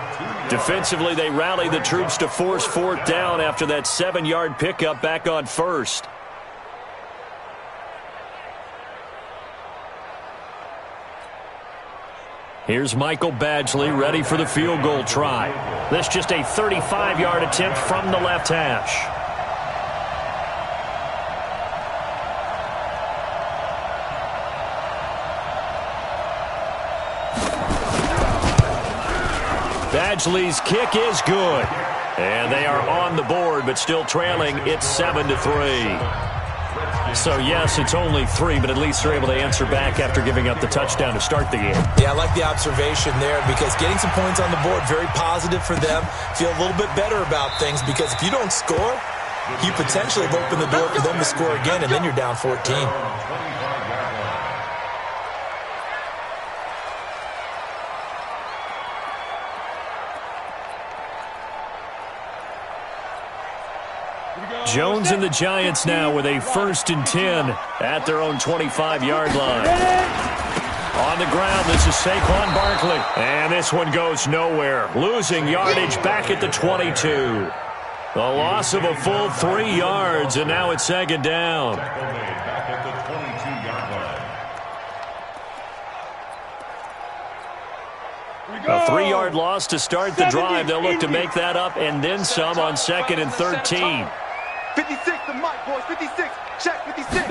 Defensively, they rally the troops to force 4th down after that 7-yard pickup back on 1st. Here's Michael Badgley ready for the field goal try. This just a 35-yard attempt from the left hash. Badgley's kick is good. And they are on the board, but still trailing. It's 7-3. So, yes, it's only 3, but at least they're able to answer back after giving up the touchdown to start the game. Yeah, I like the observation there because getting some points on the board, very positive for them. Feel a little bit better about things because if you don't score, you potentially have opened the door for them to score again, and then you're down 14. Jones and the Giants now with a 1st and 10 at their own 25-yard line. On the ground, this is Saquon Barkley. And this one goes nowhere. Losing yardage back at the 22. The loss of a full 3 yards, and now it's 2nd down. Back at the 22-yard line. A 3-yard loss to start the drive. They'll look to make that up and then some on 2nd and 13. 56, the mic, boys. 56. Check, 56.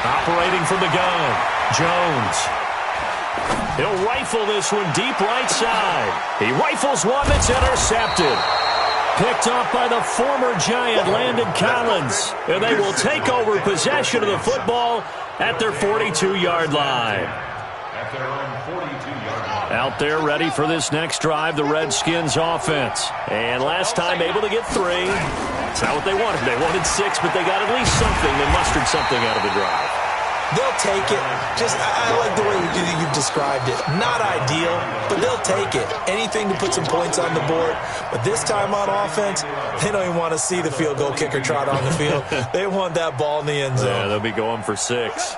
Operating from the gun, Jones. He'll rifle this one deep right side. He rifles one that's intercepted. Picked off by the former Giant, Landon Collins. And they will take over possession of the football at their 42-yard line. At their own 42-yard line. Out there ready for this next drive, the Redskins offense. And last time able to get 3. It's not what they wanted. They wanted 6, but they got at least something. They mustered something out of the drive. They'll take it. I like the way you described it. Not ideal, but they'll take it. Anything to put some points on the board. But this time on offense, they don't even want to see the field goal kicker trot on the field. They want that ball in the end zone. Yeah, they'll be going for 6.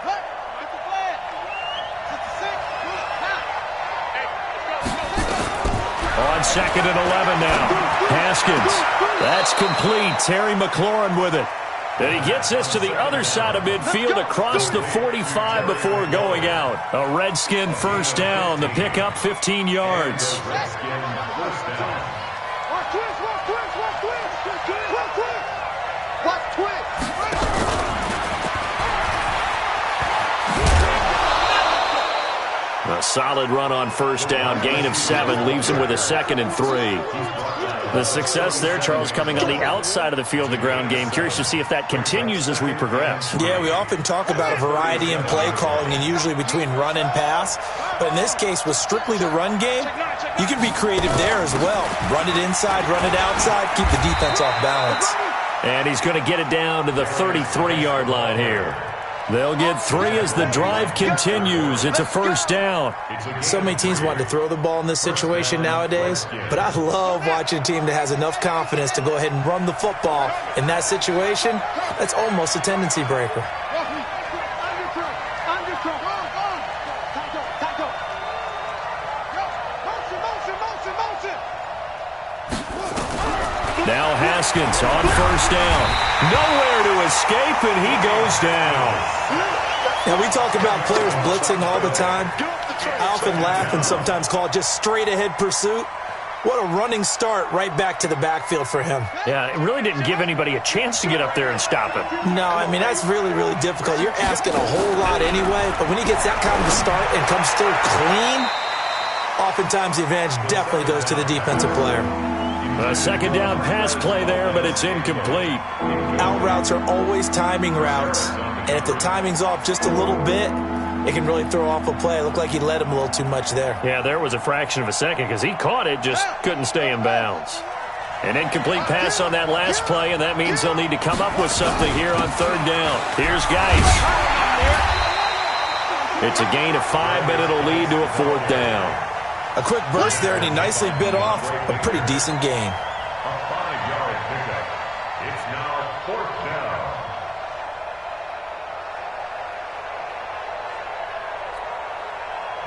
On 2nd and 11 now. Haskins. That's complete. Terry McLaurin with it. And he gets this to the other side of midfield across the 45 before going out. A Redskin 1st down. The pickup 15 yards. A solid run on 1st down. Gain of 7 leaves him with a 2nd and 3. The success there, Charles, coming on the outside of the field, the ground game. Curious to see if that continues as we progress. Yeah, we often talk about a variety in play calling and usually between run and pass. But in this case, with strictly the run game, you can be creative there as well. Run it inside, run it outside, keep the defense off balance. And he's going to get it down to the 33-yard line here. They'll get 3 as the drive continues. It's a 1st down. So many teams want to throw the ball in this situation nowadays, but I love watching a team that has enough confidence to go ahead and run the football. In that situation, that's almost a tendency breaker. Now Haskins on 1st down. Nowhere to escape, and he goes down. Now, we talk about players blitzing all the time. I often laugh and sometimes call it just straight-ahead pursuit. What a running start right back to the backfield for him. Yeah, it really didn't give anybody a chance to get up there and stop him. No, I mean, that's really, really difficult. You're asking a whole lot anyway, but when he gets that kind of a start and comes through clean, oftentimes the advantage definitely goes to the defensive player. A 2nd down pass play there, but it's incomplete. Out routes are always timing routes, and if the timing's off just a little bit, it can really throw off a play. It looked like he led him a little too much there. Yeah, there was a fraction of a second because he caught it, just couldn't stay in bounds. An incomplete pass on that last play, and that means they'll need to come up with something here on 3rd down. Here's Geis. It's a gain of 5, but it'll lead to a 4th down. A quick burst there, and he nicely bit off a pretty decent gain. A 5-yard pickup. It's now 4th down.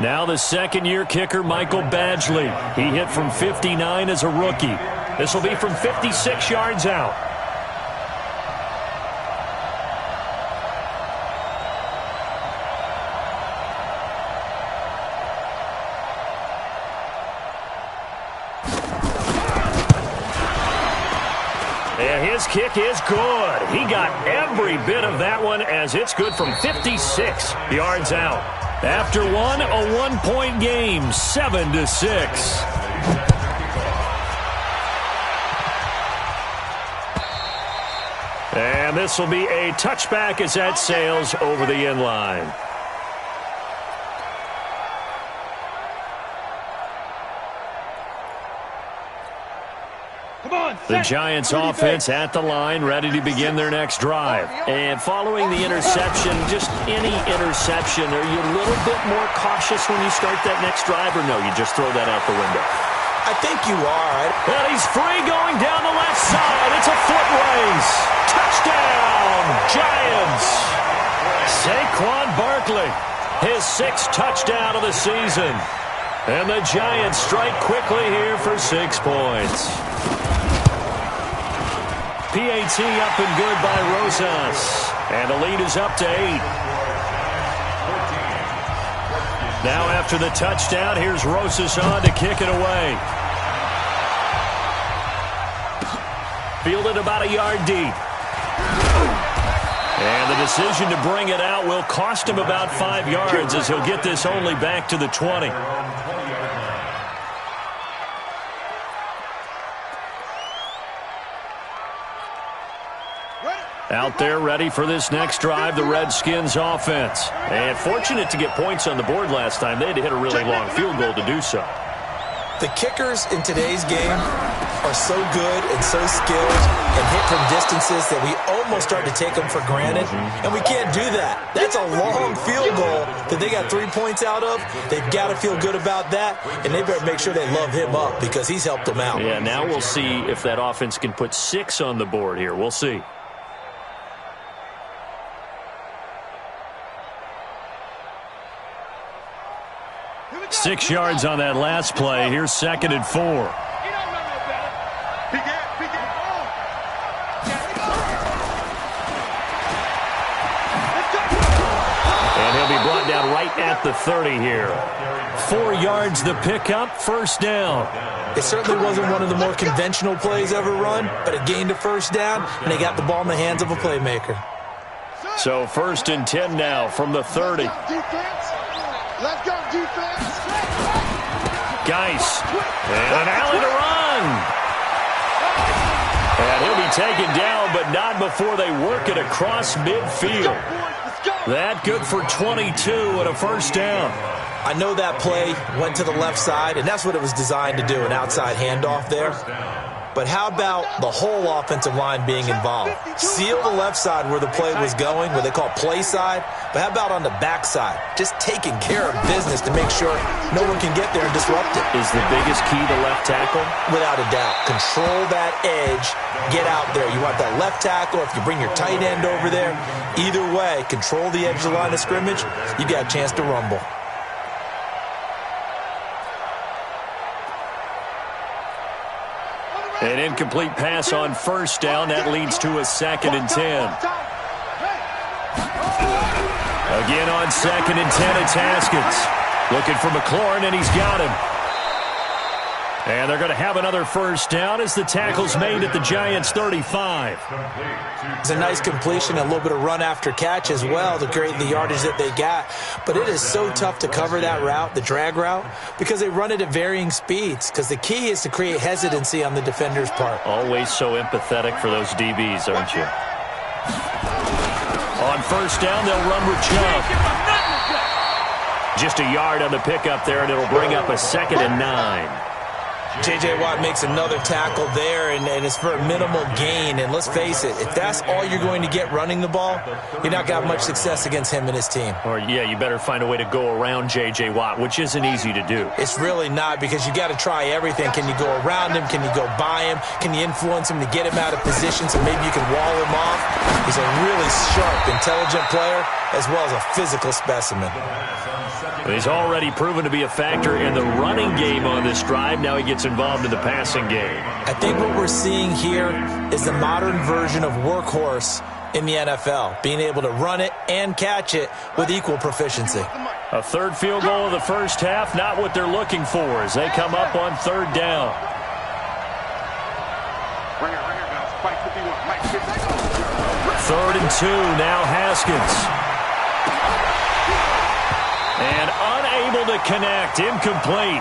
Now the second-year kicker, Michael Badgley. He hit from 59 as a rookie. This will be from 56 yards out. And his kick is good. He got every bit of that one as it's good from 56 yards out. After one, a one-point game, 7-6. And this will be a touchback as that sails over the end line. The Giants offense at the line, ready to begin their next drive. And following the interception, just any interception, are you a little bit more cautious when you start that next drive, or no, you just throw that out the window? I think you are. And he's free going down the left side. It's a foot race. Touchdown, Giants. Saquon Barkley, his 6th touchdown of the season. And the Giants strike quickly here for 6 points. PAT up and good by Rosas. And the lead is up to 8. Now after the touchdown, here's Rosas on to kick it away. Fielded about a yard deep. And the decision to bring it out will cost him about 5 yards as he'll get this only back to the 20. Out there ready for this next drive, the Redskins offense. And fortunate to get points on the board last time. They had to hit a really long field goal to do so. The kickers in today's game are so good and so skilled and hit from distances that we almost start to take them for granted. And we can't do that. That's a long field goal that they got 3 points out of. They've got to feel good about that, and they better make sure they love him up because he's helped them out. Yeah, now we'll see if that offense can put 6 on the board here. We'll see. Six yards on that last play. Here's 2nd and 4. And he'll be brought down right at the 30 here. 4 yards the pickup, 1st down. It certainly wasn't one of the more conventional plays ever run, but it gained a 1st down, and they got the ball in the hands of a playmaker. So 1st and 10 now from the 30. Let's go, defense. Geis. And an alley to run. And he'll be taken down, but not before they work it across midfield. That good for 22 and a 1st down. I know that play went to the left side, and that's what it was designed to do, an outside handoff there. But how about the whole offensive line being involved? Seal the left side where the play was going, what they call play side. But how about on the back side? Just taking care of business to make sure no one can get there and disrupt it. Is the biggest key to left tackle? Without a doubt. Control that edge. Get out there. You want that left tackle. If you bring your tight end over there, either way, control the edge of the line of scrimmage. You got a chance to rumble. An incomplete pass on 1st down. That leads to a 2nd and 10. Again on 2nd and 10, it's Haskins. Looking for McLaurin, and he's got him. And they're going to have another 1st down as the tackle's made at the Giants' 35. It's a nice completion, a little bit of run after catch as well to create the yardage that they got. But it is so tough to cover that route, the drag route, because they run it at varying speeds. Because the key is to create hesitancy on the defender's part. Always so empathetic for those DBs, aren't you? On 1st down, they'll run with Chubb. Just a yard on the pickup there, and it'll bring up a 2nd and 9. J.J. Watt makes another tackle there, and it's for a minimal gain. And let's face it, if that's all you're going to get running the ball, you're not going to have much success against him and his team. Or, yeah, you better find a way to go around J.J. Watt, which isn't easy to do. It's really not, because you got to try everything. Can you go around him? Can you go by him? Can you influence him to get him out of position so maybe you can wall him off? He's a really sharp, intelligent player as well as a physical specimen. He's already proven to be a factor in the running game on this drive. Now he gets involved in the passing game. I think what we're seeing here is the modern version of workhorse in the NFL, being able to run it and catch it with equal proficiency. A third field goal of the first half, not what they're looking for as they come up on third down. Third and 2, now Haskins. And unable to connect, incomplete.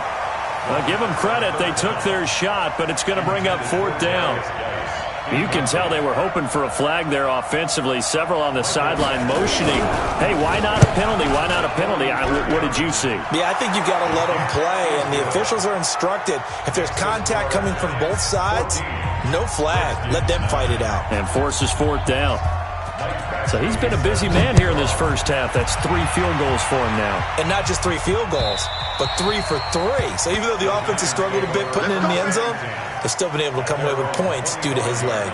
Give them credit, they took their shot, but it's going to bring up fourth down. You can tell they were hoping for a flag there offensively. Several on the sideline motioning, hey, why not a penalty? Why not a penalty? What did you see? Yeah, I think you've got to let them play, and the officials are instructed, if there's contact coming from both sides, no flag. Let them fight it out. And forces fourth down. So he's been a busy man here in this first half. That's 3 field goals for him now. And not just 3 field goals, but 3 for 3. So even though the offense has struggled a bit putting it in the end zone, they've still been able to come away with points due to his leg.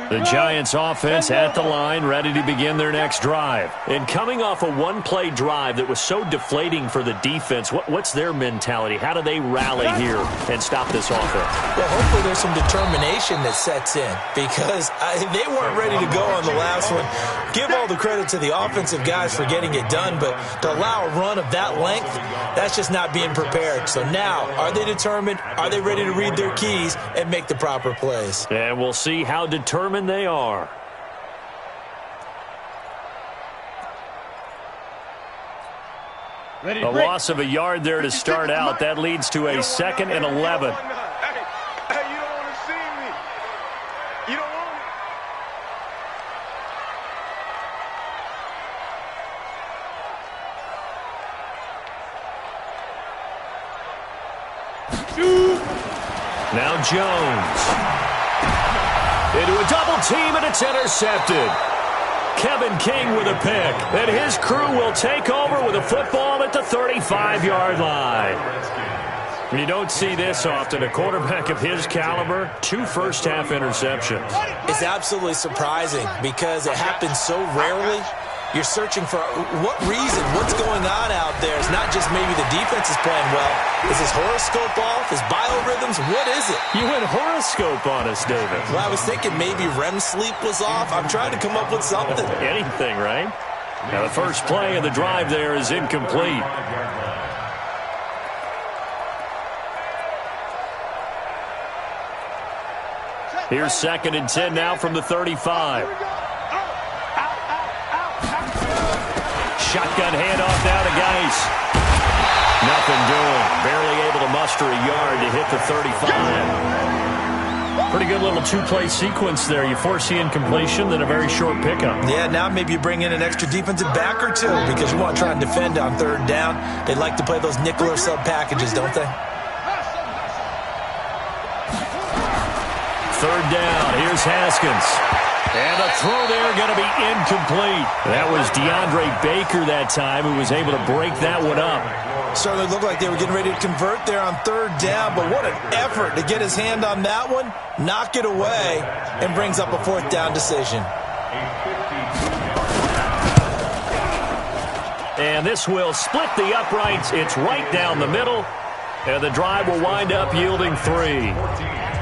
The Giants offense at the line, ready to begin their next drive. And coming off a one-play drive that was so deflating for the defense, what's their mentality? How do they rally here and stop this offense? Well, hopefully there's some determination that sets in, because they weren't ready to go on the last one. Give all the credit to the offensive guys for getting it done, but to allow a run of that length, that's just not being prepared. So now, are they determined? Are they ready to read their keys and make the proper plays? And we'll see how determined they are. A loss of a yard there to start out. That leads to a 2nd and 11. Hey, you don't want to see me. You don't want Now Jones. Into a double team, and it's intercepted. Kevin King with a pick. And his crew will take over with a football at the 35-yard line. You don't see this often. A quarterback of his caliber, 2 first-half interceptions. It's absolutely surprising because it happens so rarely. You're searching for what reason, what's going on out there. It's not just maybe the defense is playing well. Is his horoscope off? His biorhythms? What is it? You went horoscope on us, David. Well, I was thinking maybe REM sleep was off. I'm trying to come up with something. Anything, right? Now the first play of the drive there is incomplete. Here's 2nd and 10 now from the 35. Shotgun handoff now to Geis. Nothing doing. Barely able to muster a yard to hit the 35. Pretty good little 2-play sequence there. You force the incompletion, then a very short pickup. Yeah, now maybe you bring in an extra defensive back or two because you want to try and defend on 3rd down. They like to play those nickel or sub packages, don't they? 3rd down. Here's Haskins. And a throw there going to be incomplete. That was DeAndre Baker that time who was able to break that one up. Certainly looked like they were getting ready to convert there on 3rd down, but what an effort to get his hand on that one, knock it away, and brings up a 4th down decision. And this will split the uprights. It's right down the middle, and the drive will wind up yielding 3.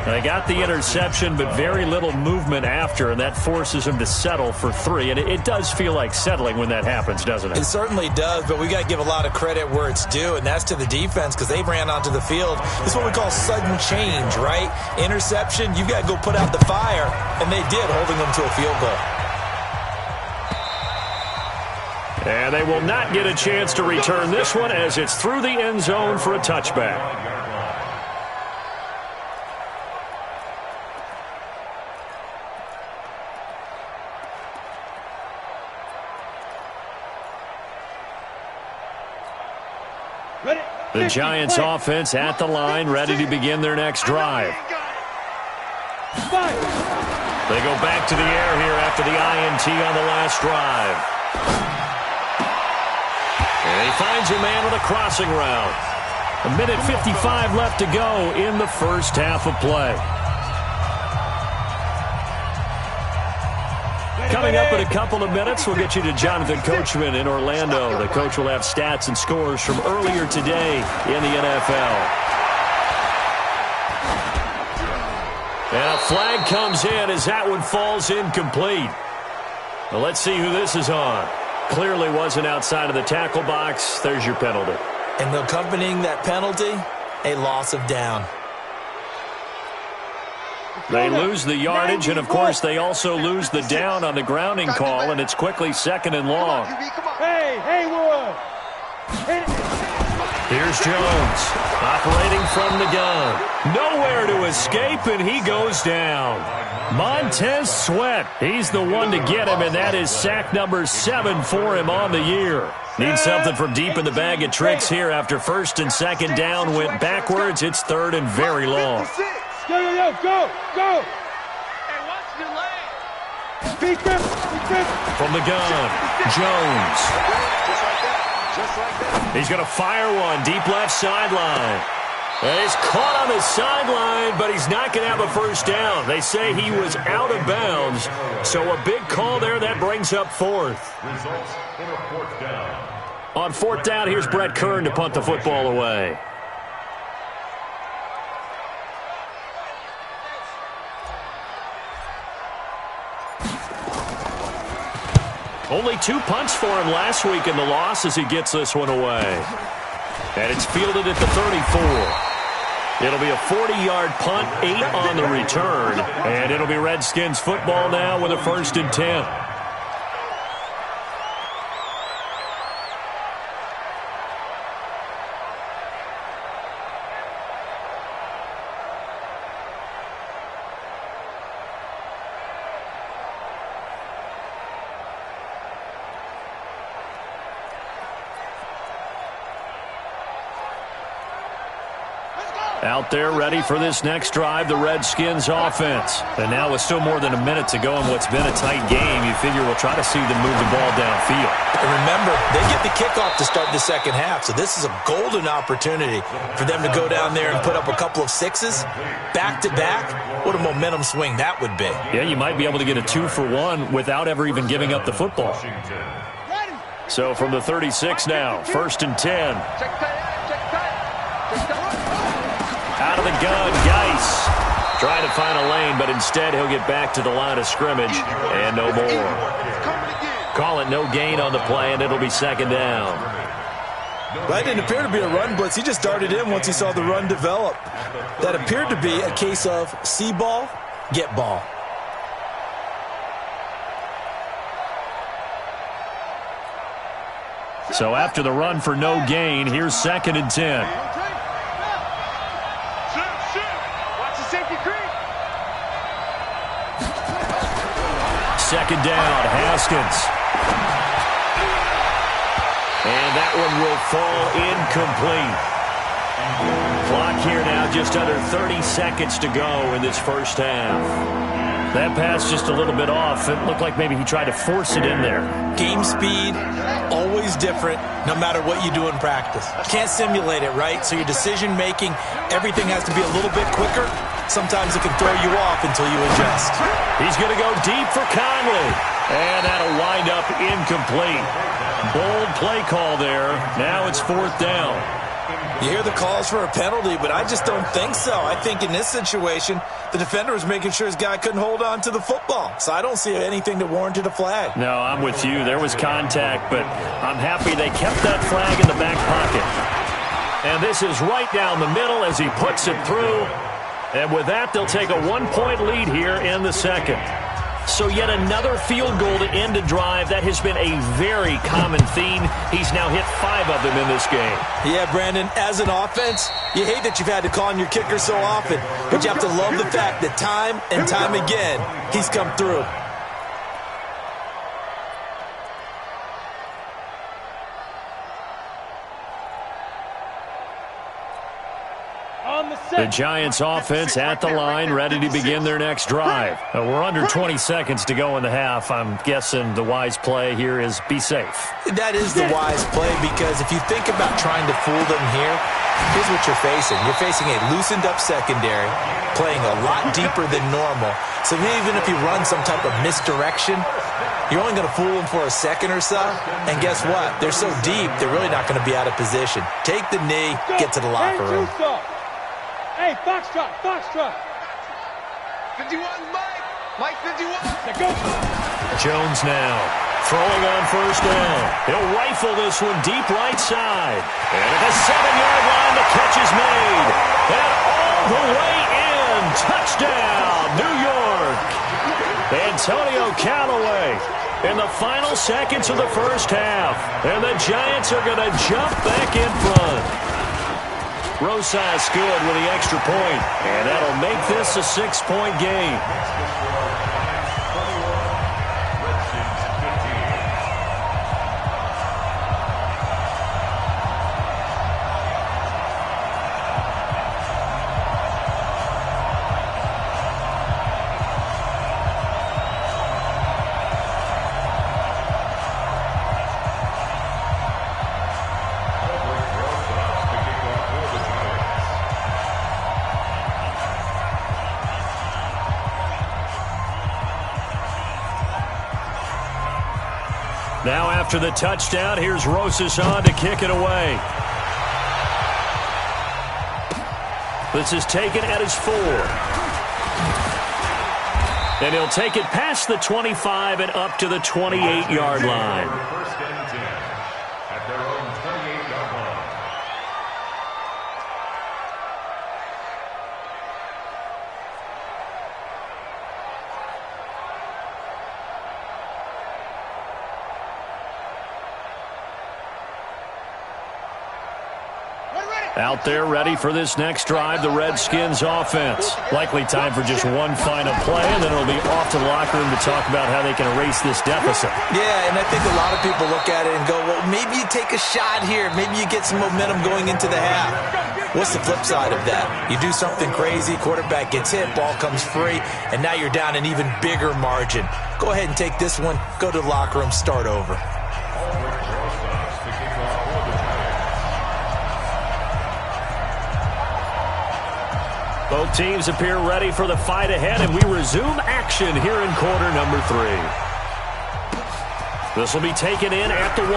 They got the interception, but very little movement after, and that forces him to settle for 3. And it does feel like settling when that happens, doesn't it? It certainly does, but we got to give a lot of credit where it's due, and that's to the defense because they ran onto the field. This is what we call sudden change, right? Interception, you got to go put out the fire, and they did, holding them to a field goal. And they will not get a chance to return this one as it's through the end zone for a touchback. The Giants offense at the line, ready to begin their next drive. They go back to the air here after the INT on the last drive. And he finds a man with a crossing route. 1:55 left to go in the first half of play. Coming up in a couple of minutes, we'll get you to Jonathan Coachman in Orlando. The coach will have stats and scores from earlier today in the NFL. And a flag comes in as that one falls incomplete. Well, let's see who this is on. Clearly wasn't outside of the tackle box. There's your penalty. And accompanying that penalty, a loss of down. They lose the yardage, and, of course, they also lose the down on the grounding call, and it's quickly 2nd and long. Hey, Wood. Here's Jones, operating from the gun. Nowhere to escape, and he goes down. Montez Sweat, he's the one to get him, and that is sack number 7 for him on the year. Needs something from deep in the bag of tricks here after 1st and 2nd down went backwards. It's 3rd and very long. Go. Hey, watch your leg. From the gun, Jones. He's going to fire one deep left sideline. And he's caught on the sideline, but he's not going to have a first down. They say he was out of bounds, so a big call there. That brings up 4th. Results in a 4th down. On 4th down, here's Brett Kern to punt the football away. Only 2 punts for him last week in the loss as he gets this one away. And it's fielded at the 34. It'll be a 40-yard punt, 8 on the return. And it'll be Redskins football now with a 1st and 10. Out there ready for this next drive, the Redskins offense. And now with still more than a minute to go in what's been a tight game, you figure we'll try to see them move the ball downfield. And remember, they get the kickoff to start the second half, so this is a golden opportunity for them to go down there and put up a couple of 6s back-to-back. What a momentum swing that would be. Yeah, you might be able to get a 2-for-1 without ever even giving up the football. So from the 36 now, 1st and 10. Out of the gun, Geis. Trying to find a lane, but instead he'll get back to the line of scrimmage, and no more. Call it no gain on the play, and it'll be 2nd down. That didn't appear to be a run blitz. He just darted in once he saw the run develop. That appeared to be a case of see ball, get ball. So after the run for no gain, here's 2nd and 10. Watch the safety creep. 2nd down, Haskins. And that one will fall incomplete. Clock here now, just under 30 seconds to go in this first half. That pass just a little bit off. It looked like maybe he tried to force it in there. Game speed, always different, no matter what you do in practice. Can't simulate it, right? So your decision-making, everything has to be a little bit quicker. Sometimes it can throw you off until you adjust. He's going to go deep for Conley. And that'll wind up incomplete. Bold play call there. Now it's 4th down. You hear the calls for a penalty, but I just don't think so. I think in this situation, the defender was making sure his guy couldn't hold on to the football. So I don't see anything that warranted a flag. No, I'm with you. There was contact, but I'm happy they kept that flag in the back pocket. And this is right down the middle as he puts it through. And with that, they'll take a 1-point lead here in the second. So yet another field goal to end a drive. That has been a very common theme. He's now hit 5 of them in this game. Yeah, Brandon, as an offense, you hate that you've had to call on your kicker so often, but you have to love the fact that time and time again, he's come through. The Giants offense at the line, ready to begin their next drive. We're under 20 seconds to go in the half. I'm guessing the wise play here is be safe. That is the wise play, because if you think about trying to fool them here, here's what you're facing. You're facing a loosened up secondary, playing a lot deeper than normal. So even if you run some type of misdirection, you're only going to fool them for a second or so. And guess what? They're so deep, they're really not going to be out of position. Take the knee, get to the locker room. Hey, Foxtrot, Foxtrot. 51, Mike. Mike 51. Jones now throwing on first down. He'll rifle this one deep right side. And at the 7-yard line, the catch is made. And all the way in. Touchdown, New York. Antonio Callaway in the final seconds of the first half. And the Giants are going to jump back in front. Rosas good with the extra point, and that'll make this a 6-point game. Now after the touchdown, here's Rosas on to kick it away. This is taken at his 4. And he'll take it past the 25 and up to the 28-yard line. First and 10 at their own 28-yard line. Out there ready for this next drive, the Redskins offense. Likely time for just one final play, and then it'll be off to the locker room to talk about how they can erase this deficit. Yeah, and I think a lot of people look at it and go, well, maybe you take a shot here. Maybe you get some momentum going into the half. What's the flip side of that? You do something crazy, quarterback gets hit, ball comes free, and now you're down an even bigger margin. Go ahead and take this one, go to the locker room, start over. Both teams appear ready for the fight ahead, and we resume action here in quarter number 3. This will be taken in at the 1.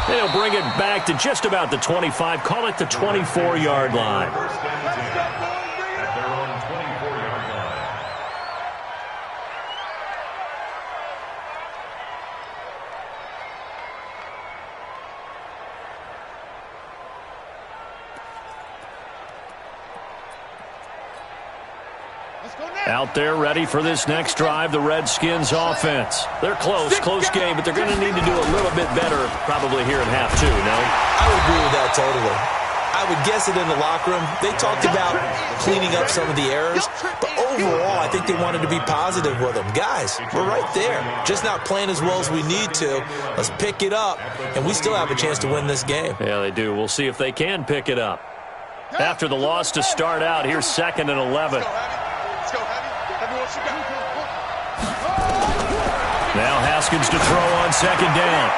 And he'll bring it back to just about the 25, call it the 24-yard line. First and 10 at their own 24-yard line. Out there ready for this next drive, the Redskins offense. They're close game, but they're going to need to do a little bit better probably here in half 2, no? I would agree with that totally. I would guess it in the locker room. They talked about cleaning up some of the errors, but overall, I think they wanted to be positive with them. Guys, we're right there. Just not playing as well as we need to. Let's pick it up, and we still have a chance to win this game. Yeah, they do. We'll see if they can pick it up. After the loss to start out, here's 2nd and 11. Now Haskins to throw on 2nd down.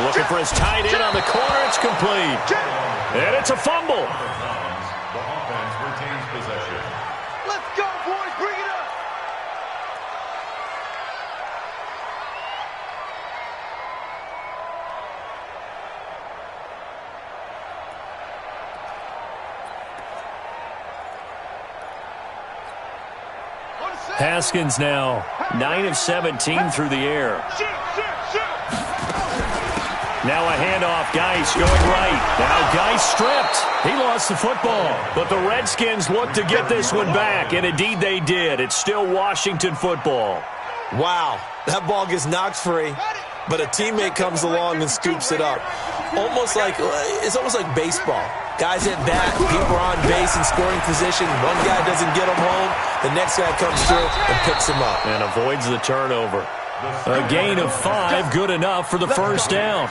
Looking for his tight end on the corner. It's complete. And it's a fumble. The offense retains possession. Let's go, boys. Bring it up. Haskins now 9 of 17 through the air. Now a handoff, Geis going right. Now Geis stripped. He lost the football. But the Redskins look to get this one back, and indeed they did. It's still Washington football. Wow, that ball gets knocked free, but a teammate comes along and scoops it up. It's almost like baseball. Guys at bat, people are on base in scoring position. One guy doesn't get him home. The next guy comes through and picks him up. And avoids the turnover. A gain of 5, good enough for the first down.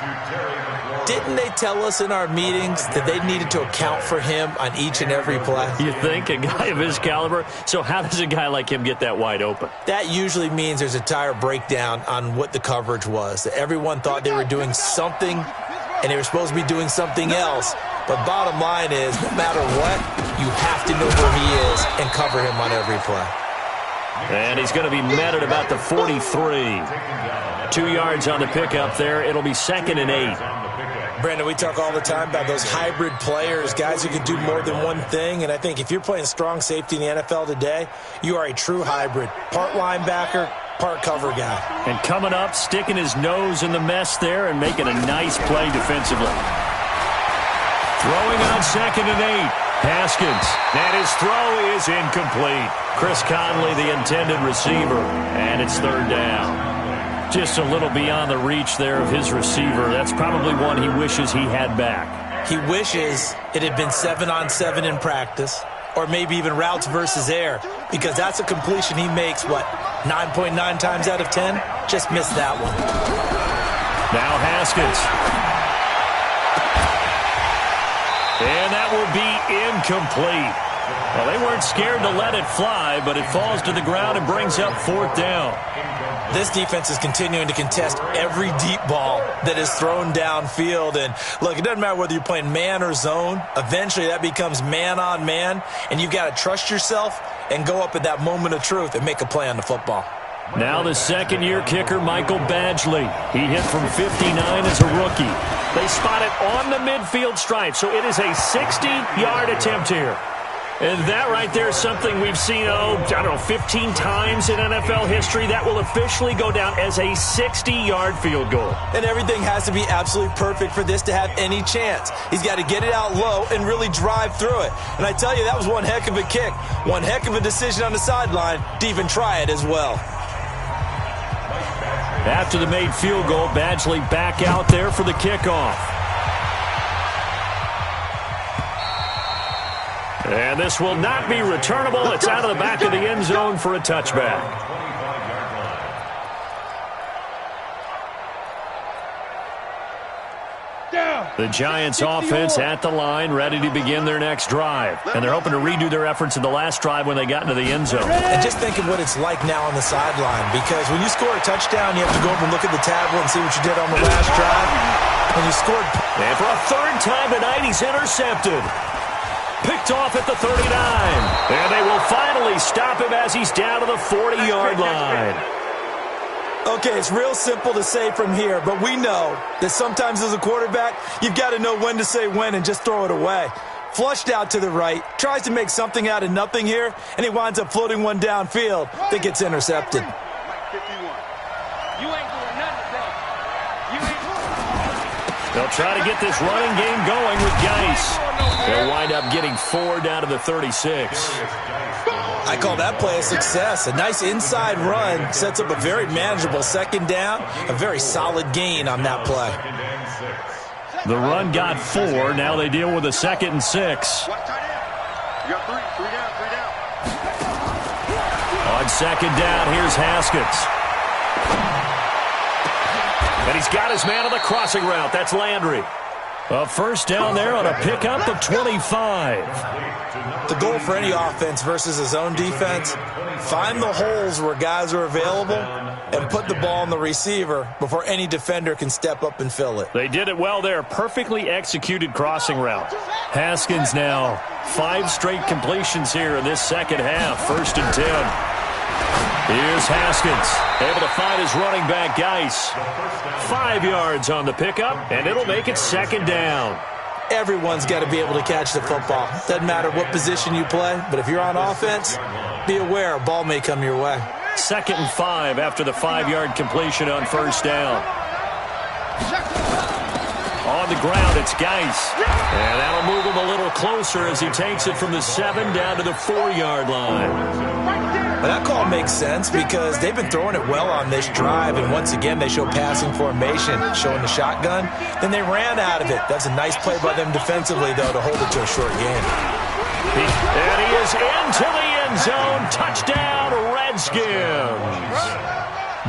Didn't they tell us in our meetings that they needed to account for him on each and every play? You think? A guy of his caliber? So how does a guy like him get that wide open? That usually means there's a entire breakdown on what the coverage was. That everyone thought they were doing something, and they were supposed to be doing something else. But bottom line is, no matter what, you have to know where he is and cover him on every play. And he's going to be met at about the 43. 2 yards on the pickup there. It'll be 2nd and 8. Brandon, we talk all the time about those hybrid players, guys who can do more than one thing. And I think if you're playing strong safety in the NFL today, you are a true hybrid. Part linebacker, part cover guy. And coming up, sticking his nose in the mess there and making a nice play defensively. Throwing on 2nd and 8. Haskins, and his throw is incomplete. Chris Conley, the intended receiver, and it's 3rd down. Just a little beyond the reach there of his receiver. That's probably one he wishes he had back. He wishes it had been 7-on-7 in practice, or maybe even routes versus air, because that's a completion he makes, 9.9 times out of 10? Just missed that one. Now Haskins. And that will be incomplete. Well, they weren't scared to let it fly, but it falls to the ground and brings up 4th down. This defense is continuing to contest every deep ball that is thrown downfield. And, look, it doesn't matter whether you're playing man or zone. Eventually, that becomes man-on-man, and you've got to trust yourself and go up at that moment of truth and make a play on the football. Now the second-year kicker, Michael Badgley. He hit from 59 as a rookie. They spot it on the midfield stripe, so it is a 60-yard attempt here. And that right there is something we've seen, 15 times in NFL history. That will officially go down as a 60-yard field goal. And everything has to be absolutely perfect for this to have any chance. He's got to get it out low and really drive through it. And I tell you, that was one heck of a kick. One heck of a decision on the sideline to even try it as well. After the made field goal, Badgley back out there for the kickoff. And this will not be returnable. It's out of the back of the end zone for a touchback. The Giants offense at the line, ready to begin their next drive. And they're hoping to redo their efforts in the last drive when they got into the end zone. And just think of what it's like now on the sideline, because when you score a touchdown, you have to go over and look at the tablet and see what you did on the last drive. When you scored... And for a 3rd time tonight, he's intercepted. Picked off at the 39. And they will finally stop him as he's down to the 40-yard line. Okay, it's real simple to say from here, but we know that sometimes as a quarterback, you've got to know when to say when and just throw it away. Flushed out to the right, tries to make something out of nothing here, and he winds up floating one downfield that gets intercepted. You ain't doing nothing, bro. They'll try to get this running game going with Geis. They'll wind up getting 4 down to the 36. I call that play a success. A nice inside run sets up a very manageable 2nd down, a very solid gain on that play. The run got 4. Now they deal with a 2nd and 6. You got 3 down. On 2nd down, here's Haskins. And he's got his man on the crossing route. That's Landry. A 1st down there on a pickup of 25. The goal for any offense versus his own defense, find the holes where guys are available and put the ball in the receiver before any defender can step up and fill it. They did it well there. Perfectly executed crossing route. Haskins now 5 straight completions here in this second half. 1st and 10. Here's Haskins, able to find his running back, Geis. 5 yards on the pickup, and it'll make it 2nd down. Everyone's got to be able to catch the football. Doesn't matter what position you play, but if you're on offense, be aware a ball may come your way. 2nd and 5 after the 5-yard completion on 1st down. On the ground, it's Geis. And that'll move him a little closer as he takes it from the 7 down to the 4-yard line. But that call makes sense because they've been throwing it well on this drive, and once again they show passing formation, showing the shotgun. Then they ran out of it. That's a nice play by them defensively, though, to hold it to a short game. And he is into the end zone. Touchdown, Redskins.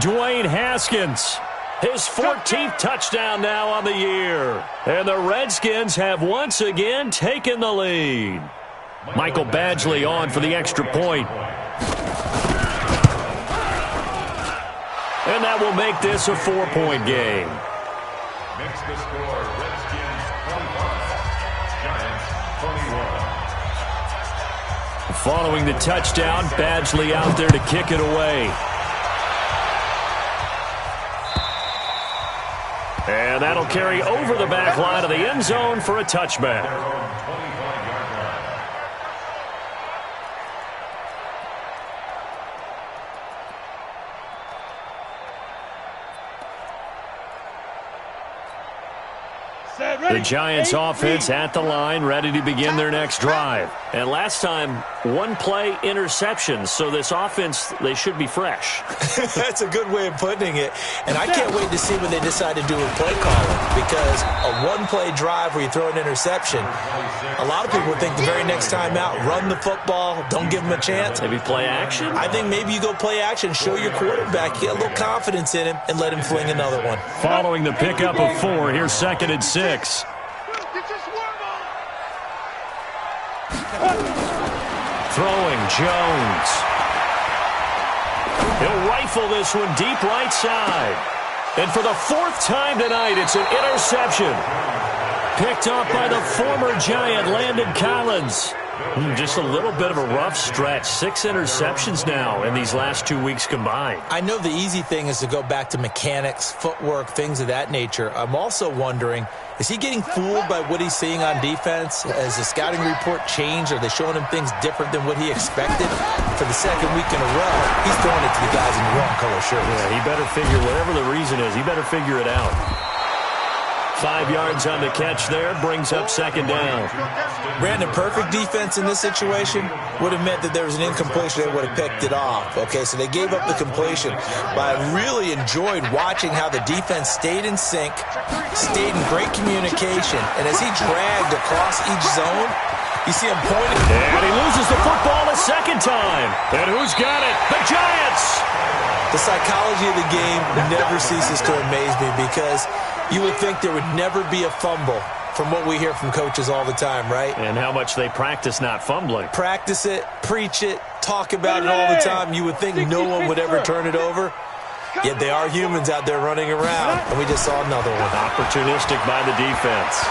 Dwayne Haskins. His 14th touchdown now on the year. And the Redskins have once again taken the lead. Michael Badgley on for the extra point. And that will make this a 4-point game. Makes the score Redskins 25, Giants 21. Following the touchdown, Badgley out there to kick it away. And that'll carry over the back line of the end zone for a touchback. The Giants offense at the line, ready to begin their next drive. And last time, one-play interception, so this offense, they should be fresh. That's a good way of putting it. And I can't wait to see what they decide to do with play calling, because a one-play drive where you throw an interception, a lot of people think the very next time out, run the football, don't give them a chance. Maybe play action? I think maybe you go play action, show your quarterback, get a little confidence in him, and let him fling another one. Following the pickup of 4, here's 2nd and 6. Throwing Jones. He'll rifle this one deep right side. And for the 4th time tonight, it's an interception. Picked up by the former Giant, Landon Collins. Just a little bit of a rough stretch. 6 interceptions now in these last 2 weeks combined. I know the easy thing is to go back to mechanics, footwork, things of that nature. I'm also wondering, is he getting fooled by what he's seeing on defense? Has the scouting report changed? Are they showing him things different than what he expected? For the 2nd week in a row, he's throwing it to the guys in the wrong color shirts. Yeah, he better figure, whatever the reason is, he better figure it out. 5 yards on the catch there, brings up 2nd down. Brandon, perfect defense in this situation would have meant that there was an incompletion. They would have picked it off. Okay, so they gave up the completion. But I really enjoyed watching how the defense stayed in sync, stayed in great communication, and as he dragged across each zone, you see him pointing. And he loses the football a 2nd time. And who's got it? The Giants! The psychology of the game never ceases to amaze me, because you would think there would never be a fumble from what we hear from coaches all the time, right? And how much they practice not fumbling. Practice it, preach it, talk about it all the time. You would think no one would ever turn it over. Yet they are humans out there running around, and we just saw another one. Opportunistic by the defense.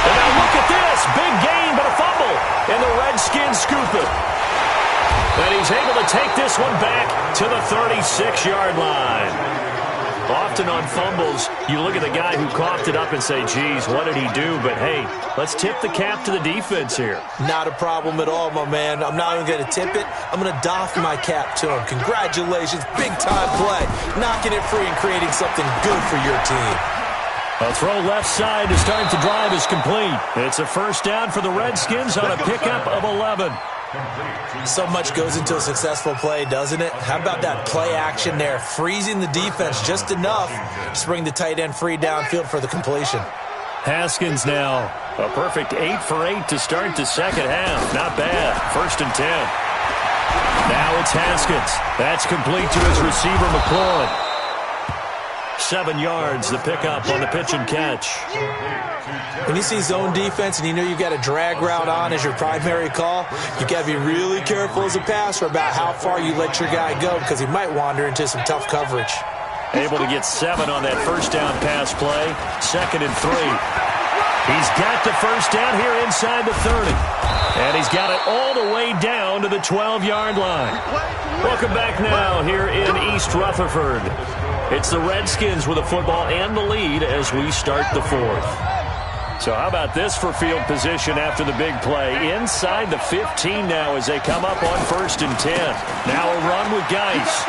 And now look at this. Big gain, but a fumble. And the Redskins scoop it. And he's able to take this one back to the 36-yard line. Often on fumbles, you look at the guy who coughed it up and say, geez, what did he do? But, hey, let's tip the cap to the defense here. Not a problem at all, my man. I'm not even going to tip it. I'm going to doff my cap to him. Congratulations. Big-time play. Knocking it free and creating something good for your team. A throw left side to start the drive is complete. It's a 1st down for the Redskins on a pickup of 11. So much goes into a successful play, doesn't it? How about that play action there, freezing the defense just enough to bring the tight end free downfield for the completion. Haskins now, a perfect 8 for 8 to start the 2nd half. Not bad. 1st and 10. Now it's Haskins. That's complete to his receiver, McLaurin. 7 yards, the pickup on the pitch and catch. When you see zone defense and you know you've got a drag route on as your primary call, you've got to be really careful as a passer about how far you let your guy go, because he might wander into some tough coverage. Able to get 7 on that 1st down pass play. 2nd and 3. He's got the 1st down here inside the 30. And he's got it all the way down to the 12-yard line. Welcome back now here in East Rutherford. It's the Redskins with the football and the lead as we start the 4th. So how about this for field position after the big play? Inside the 15 now as they come up on 1st and 10. Now a run with Geis.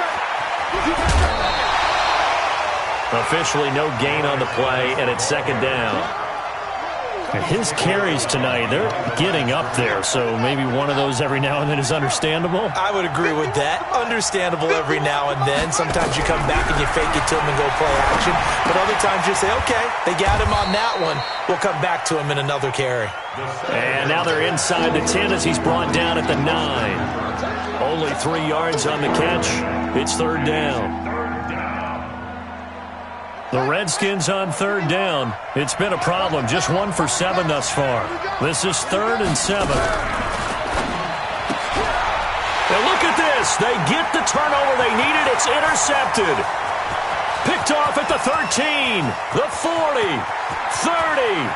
Officially no gain on the play, and it's 2nd down. His carries tonight, they're getting up there, so maybe one of those every now and then is understandable. I would agree with that. Understandable every now and then. Sometimes you come back and you fake it to him and go play action. But other times you say, okay, they got him on that one. We'll come back to him in another carry. And now they're inside the 10 as he's brought down at the 9. Only 3 yards on the catch. It's third down. The Redskins on third down. It's been a problem. Just 1 for 7 thus far. This is 3rd and 7. Now look at this. They get the turnover they needed. It's intercepted. Picked off at the 13, the 40, 30,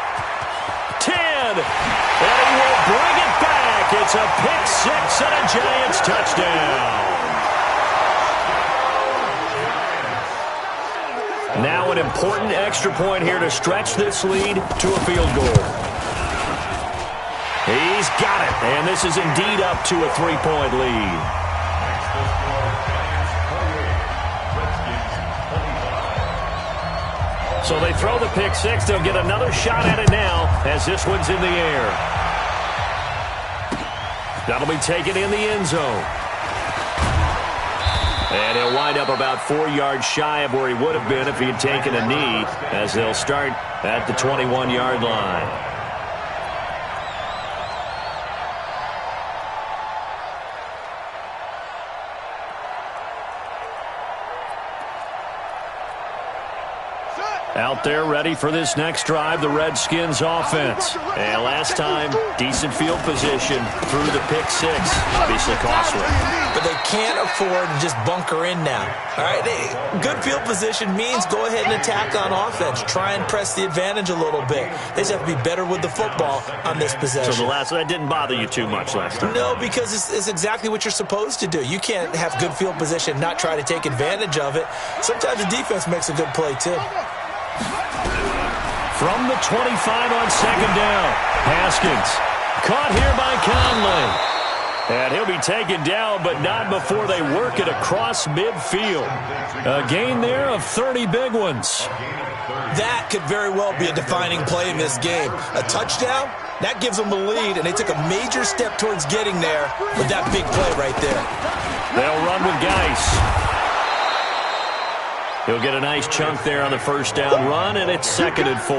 10. And he will bring it back. It's a pick six and a Giants touchdown. Now an important extra point here to stretch this lead to a field goal. He's got it, and this is indeed up to a 3-point lead. So they throw the pick six. They'll get another shot at it now as this one's in the air. That'll be taken in the end zone. And he'll wind up about 4 yards shy of where he would have been if he had taken a knee, as they'll start at the 21-yard line. Out there ready for this next drive, the Redskins offense. And last time, decent field position through the pick six. Obviously costly. But they can't afford to just bunker in now. All right, good field position means go ahead and attack on offense. Try and press the advantage a little bit. They just have to be better with the football on this possession. So that didn't bother you too much last time? No, because it's exactly what you're supposed to do. You can't have good field position, not try to take advantage of it. Sometimes the defense makes a good play, too. From the 25 on second down, Haskins caught here by Conley. And he'll be taken down, but not before they work it across midfield. A gain there of 30 big ones. That could very well be a defining play in this game. A touchdown, that gives them the lead, and they took a major step towards getting there with that big play right there. They'll run with Geis. He'll get a nice chunk there on the first down run, and it's 2nd and 4.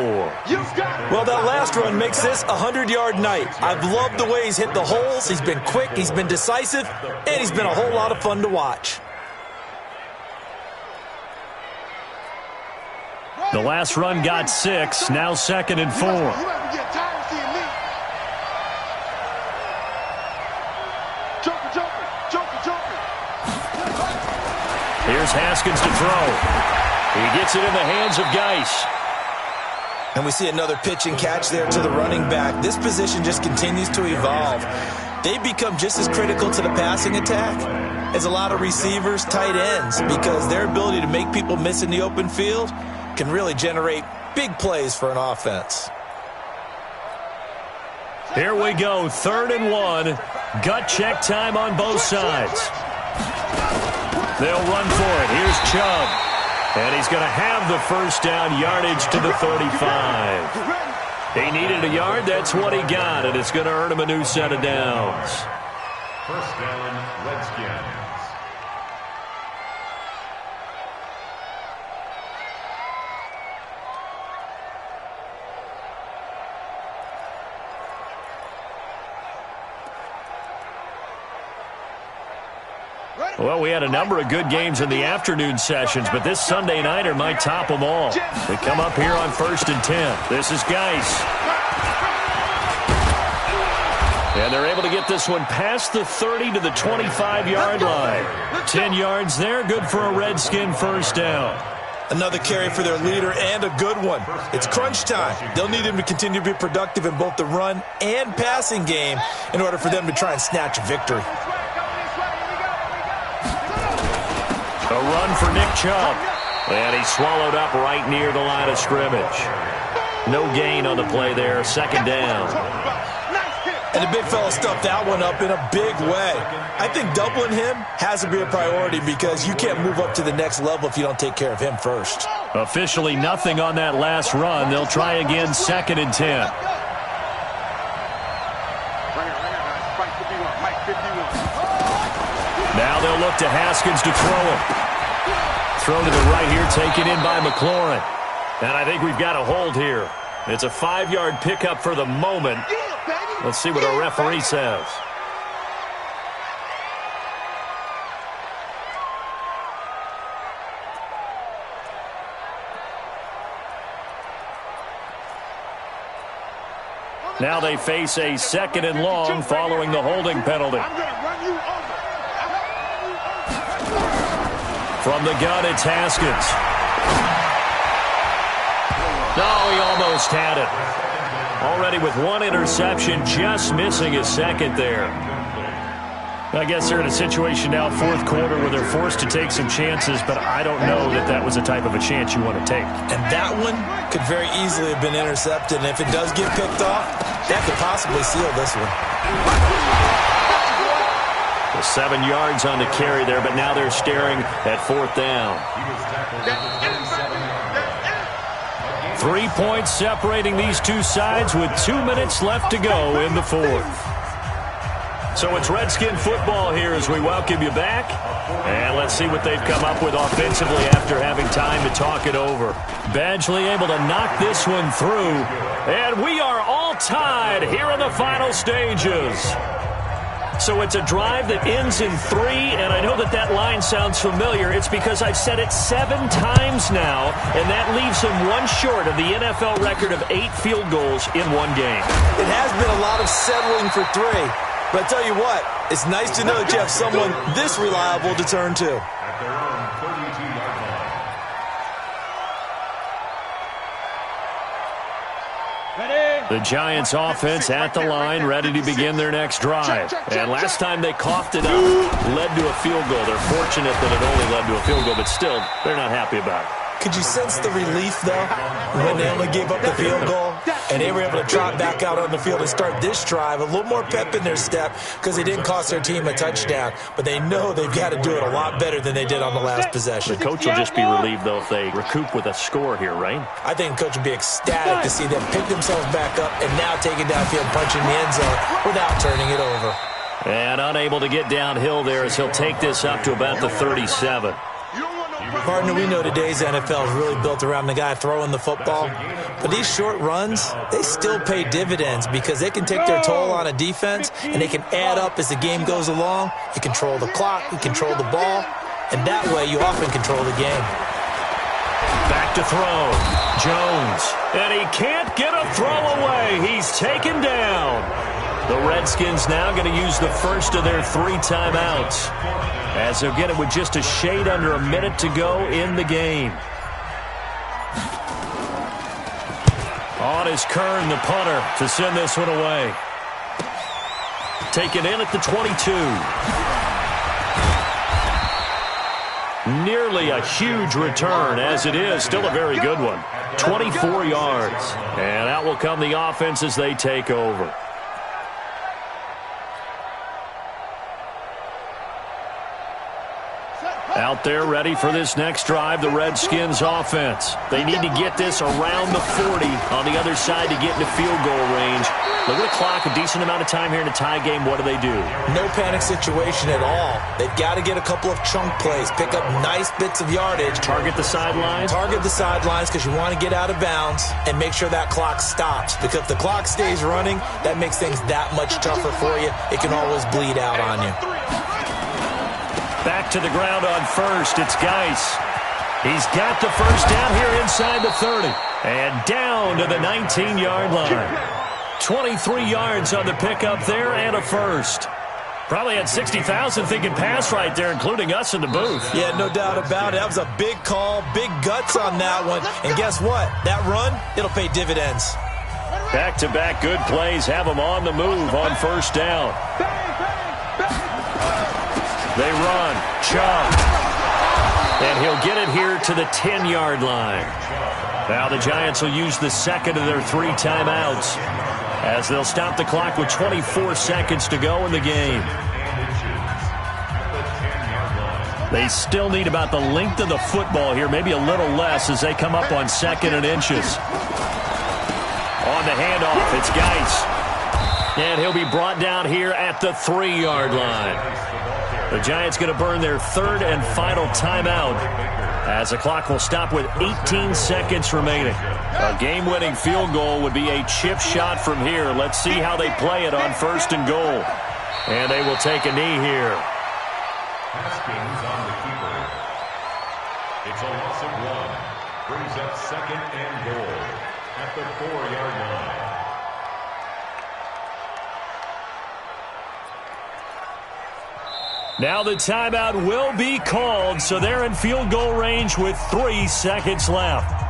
Well, that last run makes this a 100-yard night. I've loved the way he's hit the holes. He's been quick, he's been decisive, and he's been a whole lot of fun to watch. The last run got 6, now 2nd and 4. Here's Haskins to throw. He gets it in the hands of Geis. And we see another pitch and catch there to the running back. This position just continues to evolve. They become just as critical to the passing attack as a lot of receivers, tight ends, because their ability to make people miss in the open field can really generate big plays for an offense. Here we go, 3rd and 1. Gut check time on both sides. They'll run for it. Here's Chubb. And he's going to have the first down, yardage to the 35. He needed a yard. That's what he got, and it's going to earn him a new set of downs. First down, Redskins. Well, we had a number of good games in the afternoon sessions, but this Sunday nighter might top them all. We come up here on 1st and 10. This is Geis. And they're able to get this one past the 30 to the 25-yard line. 10 yards there, good for a Redskin first down. Another carry for their leader and a good one. It's crunch time. They'll need him to continue to be productive in both the run and passing game in order for them to try and snatch a victory. A run for Nick Chubb. And he's swallowed up right near the line of scrimmage. No gain on the play there, 2nd down. And the big fella stuffed that one up in a big way. I think doubling him has to be a priority because you can't move up to the next level if you don't take care of him first. Officially nothing on that last run. They'll try again, 2nd and 10. Now they'll look to Haskins to throw him. Throw to the right here, taken in by McLaurin. And I think we've got a hold here. It's a 5-yard pickup for the moment. Let's see what our referee says. Now they face a 2nd and long following the holding penalty. I'm going to run you over. From the gun, it's Haskins. No, he almost had it. Already with 1 interception, just missing his 2nd there. I guess they're in a situation now, 4th quarter, where they're forced to take some chances, but I don't know that that was the type of a chance you want to take. And that one could very easily have been intercepted, and if it does get picked off, that could possibly seal this one. The 7 yards on the carry there, but now they're staring at 4th down. 3 points separating these two sides with 2 minutes left to go in the 4th. So it's Redskin football here as we welcome you back. And let's see what they've come up with offensively after having time to talk it over. Badgley able to knock this one through. And we are all tied here in the final stages. So it's a drive that ends in 3, and I know that that line sounds familiar. It's because I've said it 7 times now, and that leaves him 1 short of the NFL record of 8 field goals in 1 game. It has been a lot of settling for 3. But I tell you what, it's nice to know that you have someone this reliable to turn to. At their own 32-yard line. The Giants offense at the line, ready to begin their next drive. And last time they coughed it up, led to a field goal. They're fortunate that it only led to a field goal, but still, they're not happy about it. Could you sense the relief, though, when they only gave up the field goal and they were able to trot back out on the field and start this drive? A little more pep in their step because they didn't cost their team a touchdown, but they know they've got to do it a lot better than they did on the last possession. The coach will just be relieved, though, if they recoup with a score here, right? I think the coach would be ecstatic to see them pick themselves back up and now take it downfield, punching the end zone without turning it over. And unable to get downhill there as he'll take this up to about the 37. Partner, we know today's NFL is really built around the guy throwing the football. But these short runs, they still pay dividends because they can take their toll on a defense and they can add up as the game goes along. You control the clock, you control the ball, and that way you often control the game. Back to throw. Jones. And he can't get a throw away. He's taken down. The Redskins now going to use the first of their 3 timeouts, as they'll get it with just a shade under a minute to go in the game. On is Kern, the punter, to send this one away. Taken in at the 22. Nearly a huge return, as it is. Still a very good one. 24 yards. And out will come the offense as they take over. Out there ready for this next drive, the Redskins offense. They need to get this around the 40 on the other side to get into field goal range. Look at the clock, a decent amount of time here in a tie game. What do? No panic situation at all. They've got to get a couple of chunk plays, pick up nice bits of yardage. Target the sidelines? Target the sidelines because you want to get out of bounds and make sure that clock stops. Because if the clock stays running, that makes things that much tougher for you. It can always bleed out on you. Back to the ground on first. It's Geis. He's got the first down here inside the 30. And down to the 19-yard line. 23 yards on the pickup there and a first. Probably had 60,000 thinking pass right there, including us in the booth. Yeah, no doubt about it. That was a big call, big guts on that one. And guess what? That run, it'll pay dividends. Back-to-back good plays have them on the move on first down. They run. Chubb. And he'll get it here to the 10-yard line. Now the Giants will use the second of their 3 timeouts, as they'll stop the clock with 24 seconds to go in the game. They still need about the length of the football here, maybe a little less, as they come up on 2nd and inches. On the handoff, it's Geis. And he'll be brought down here at the 3-yard line. The Giants going to burn their 3rd and final timeout, as the clock will stop with 18 seconds remaining. A game-winning field goal would be a chip shot from here. Let's see how they play it on 1st and goal. And they will take a knee here. Haskins on the keeper. It's a loss of 1. Brings up 2nd and goal at the 4-yard line. Now the timeout will be called, so they're in field goal range with 3 seconds left.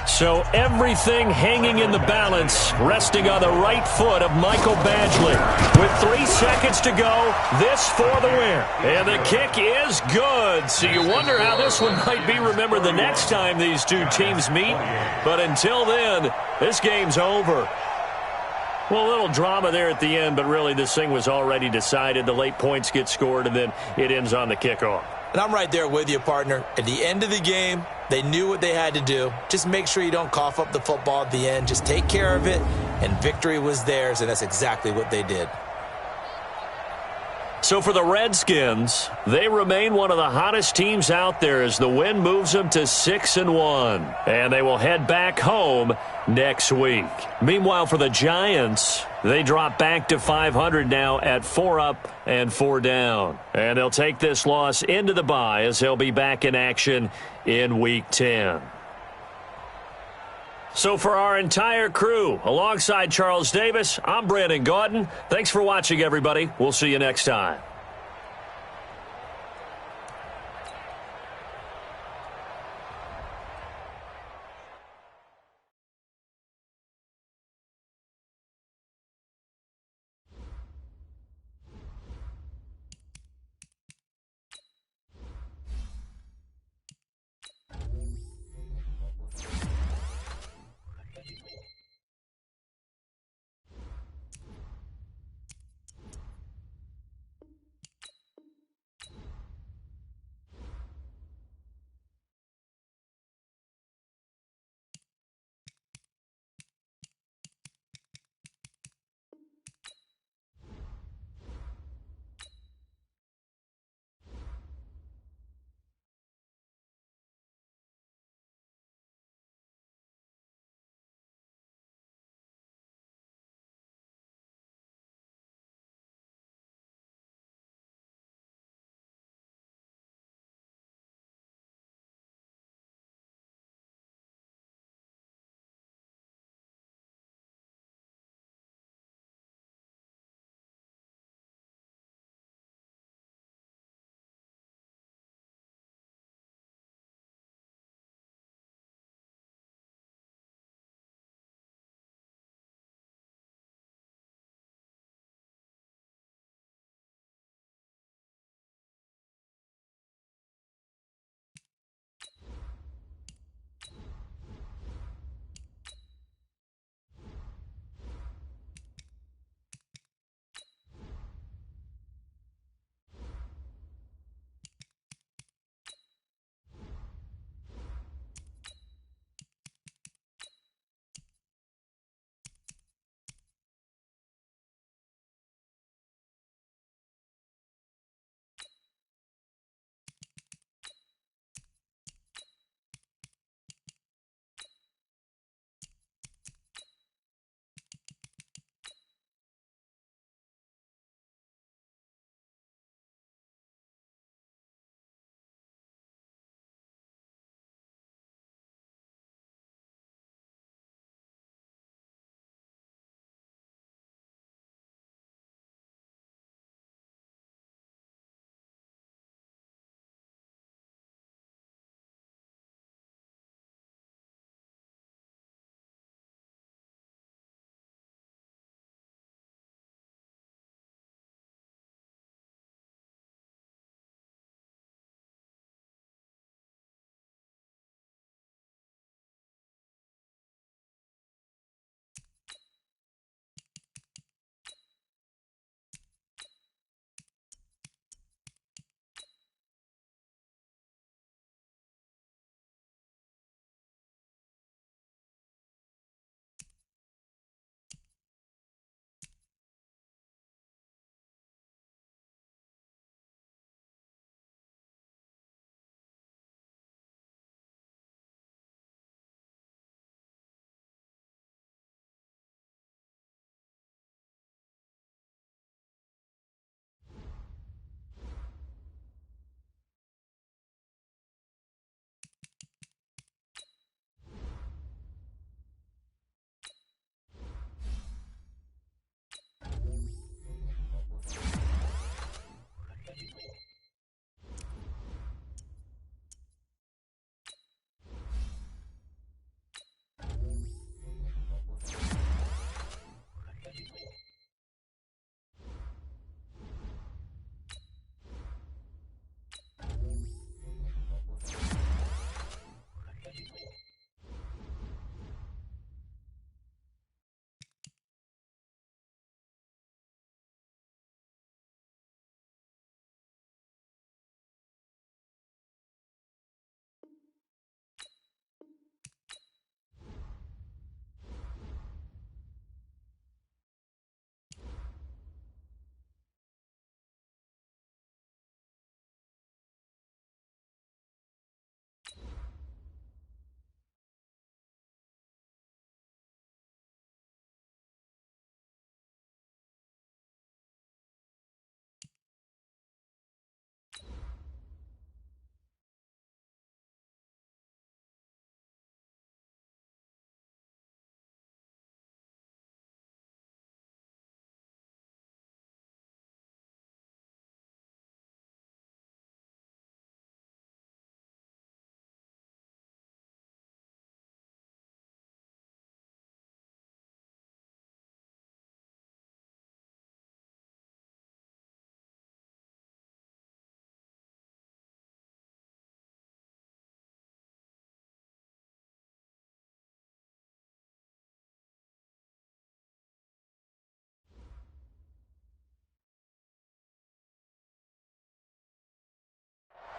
So everything hanging in the balance, resting on the right foot of Michael Badgley. With 3 seconds to go, this for the win. And the kick is good. So you wonder how this one might be remembered the next time these two teams meet. But until then, this game's over. Well, a little drama there at the end, but really this thing was already decided. The late points get scored, and then it ends on the kickoff. And I'm right there with you, partner. At the end of the game, they knew what they had to do. Just make sure you don't cough up the football at the end. Just take care of it, and victory was theirs, and that's exactly what they did. So for the Redskins, they remain one of the hottest teams out there as the win moves them to 6-1. And they will head back home next week. Meanwhile, for the Giants, they drop back to 500 now at 4 up and 4 down. And they'll take this loss into the bye as they'll be back in action in Week 10. So for our entire crew, alongside Charles Davis, I'm Brandon Gaudin. Thanks for watching, everybody. We'll see you next time.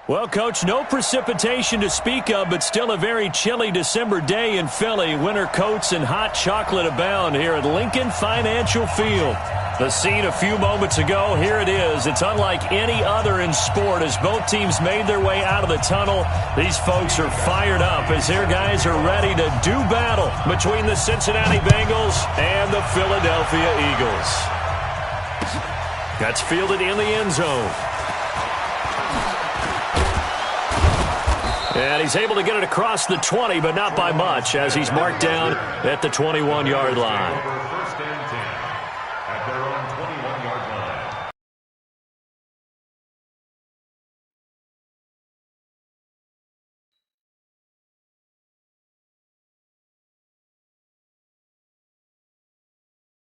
Well, Coach, no precipitation to speak of, but still a very chilly December day in Philly. Winter coats and hot chocolate abound here at Lincoln Financial Field. The scene a few moments ago, here it is. It's unlike any other in sport as both teams made their way out of the tunnel. These folks are fired up as their guys are ready to do battle between the Cincinnati Bengals and the Philadelphia Eagles. That's fielded in the end zone. And he's able to get it across the 20, but not by much as he's marked down at the 21-yard line.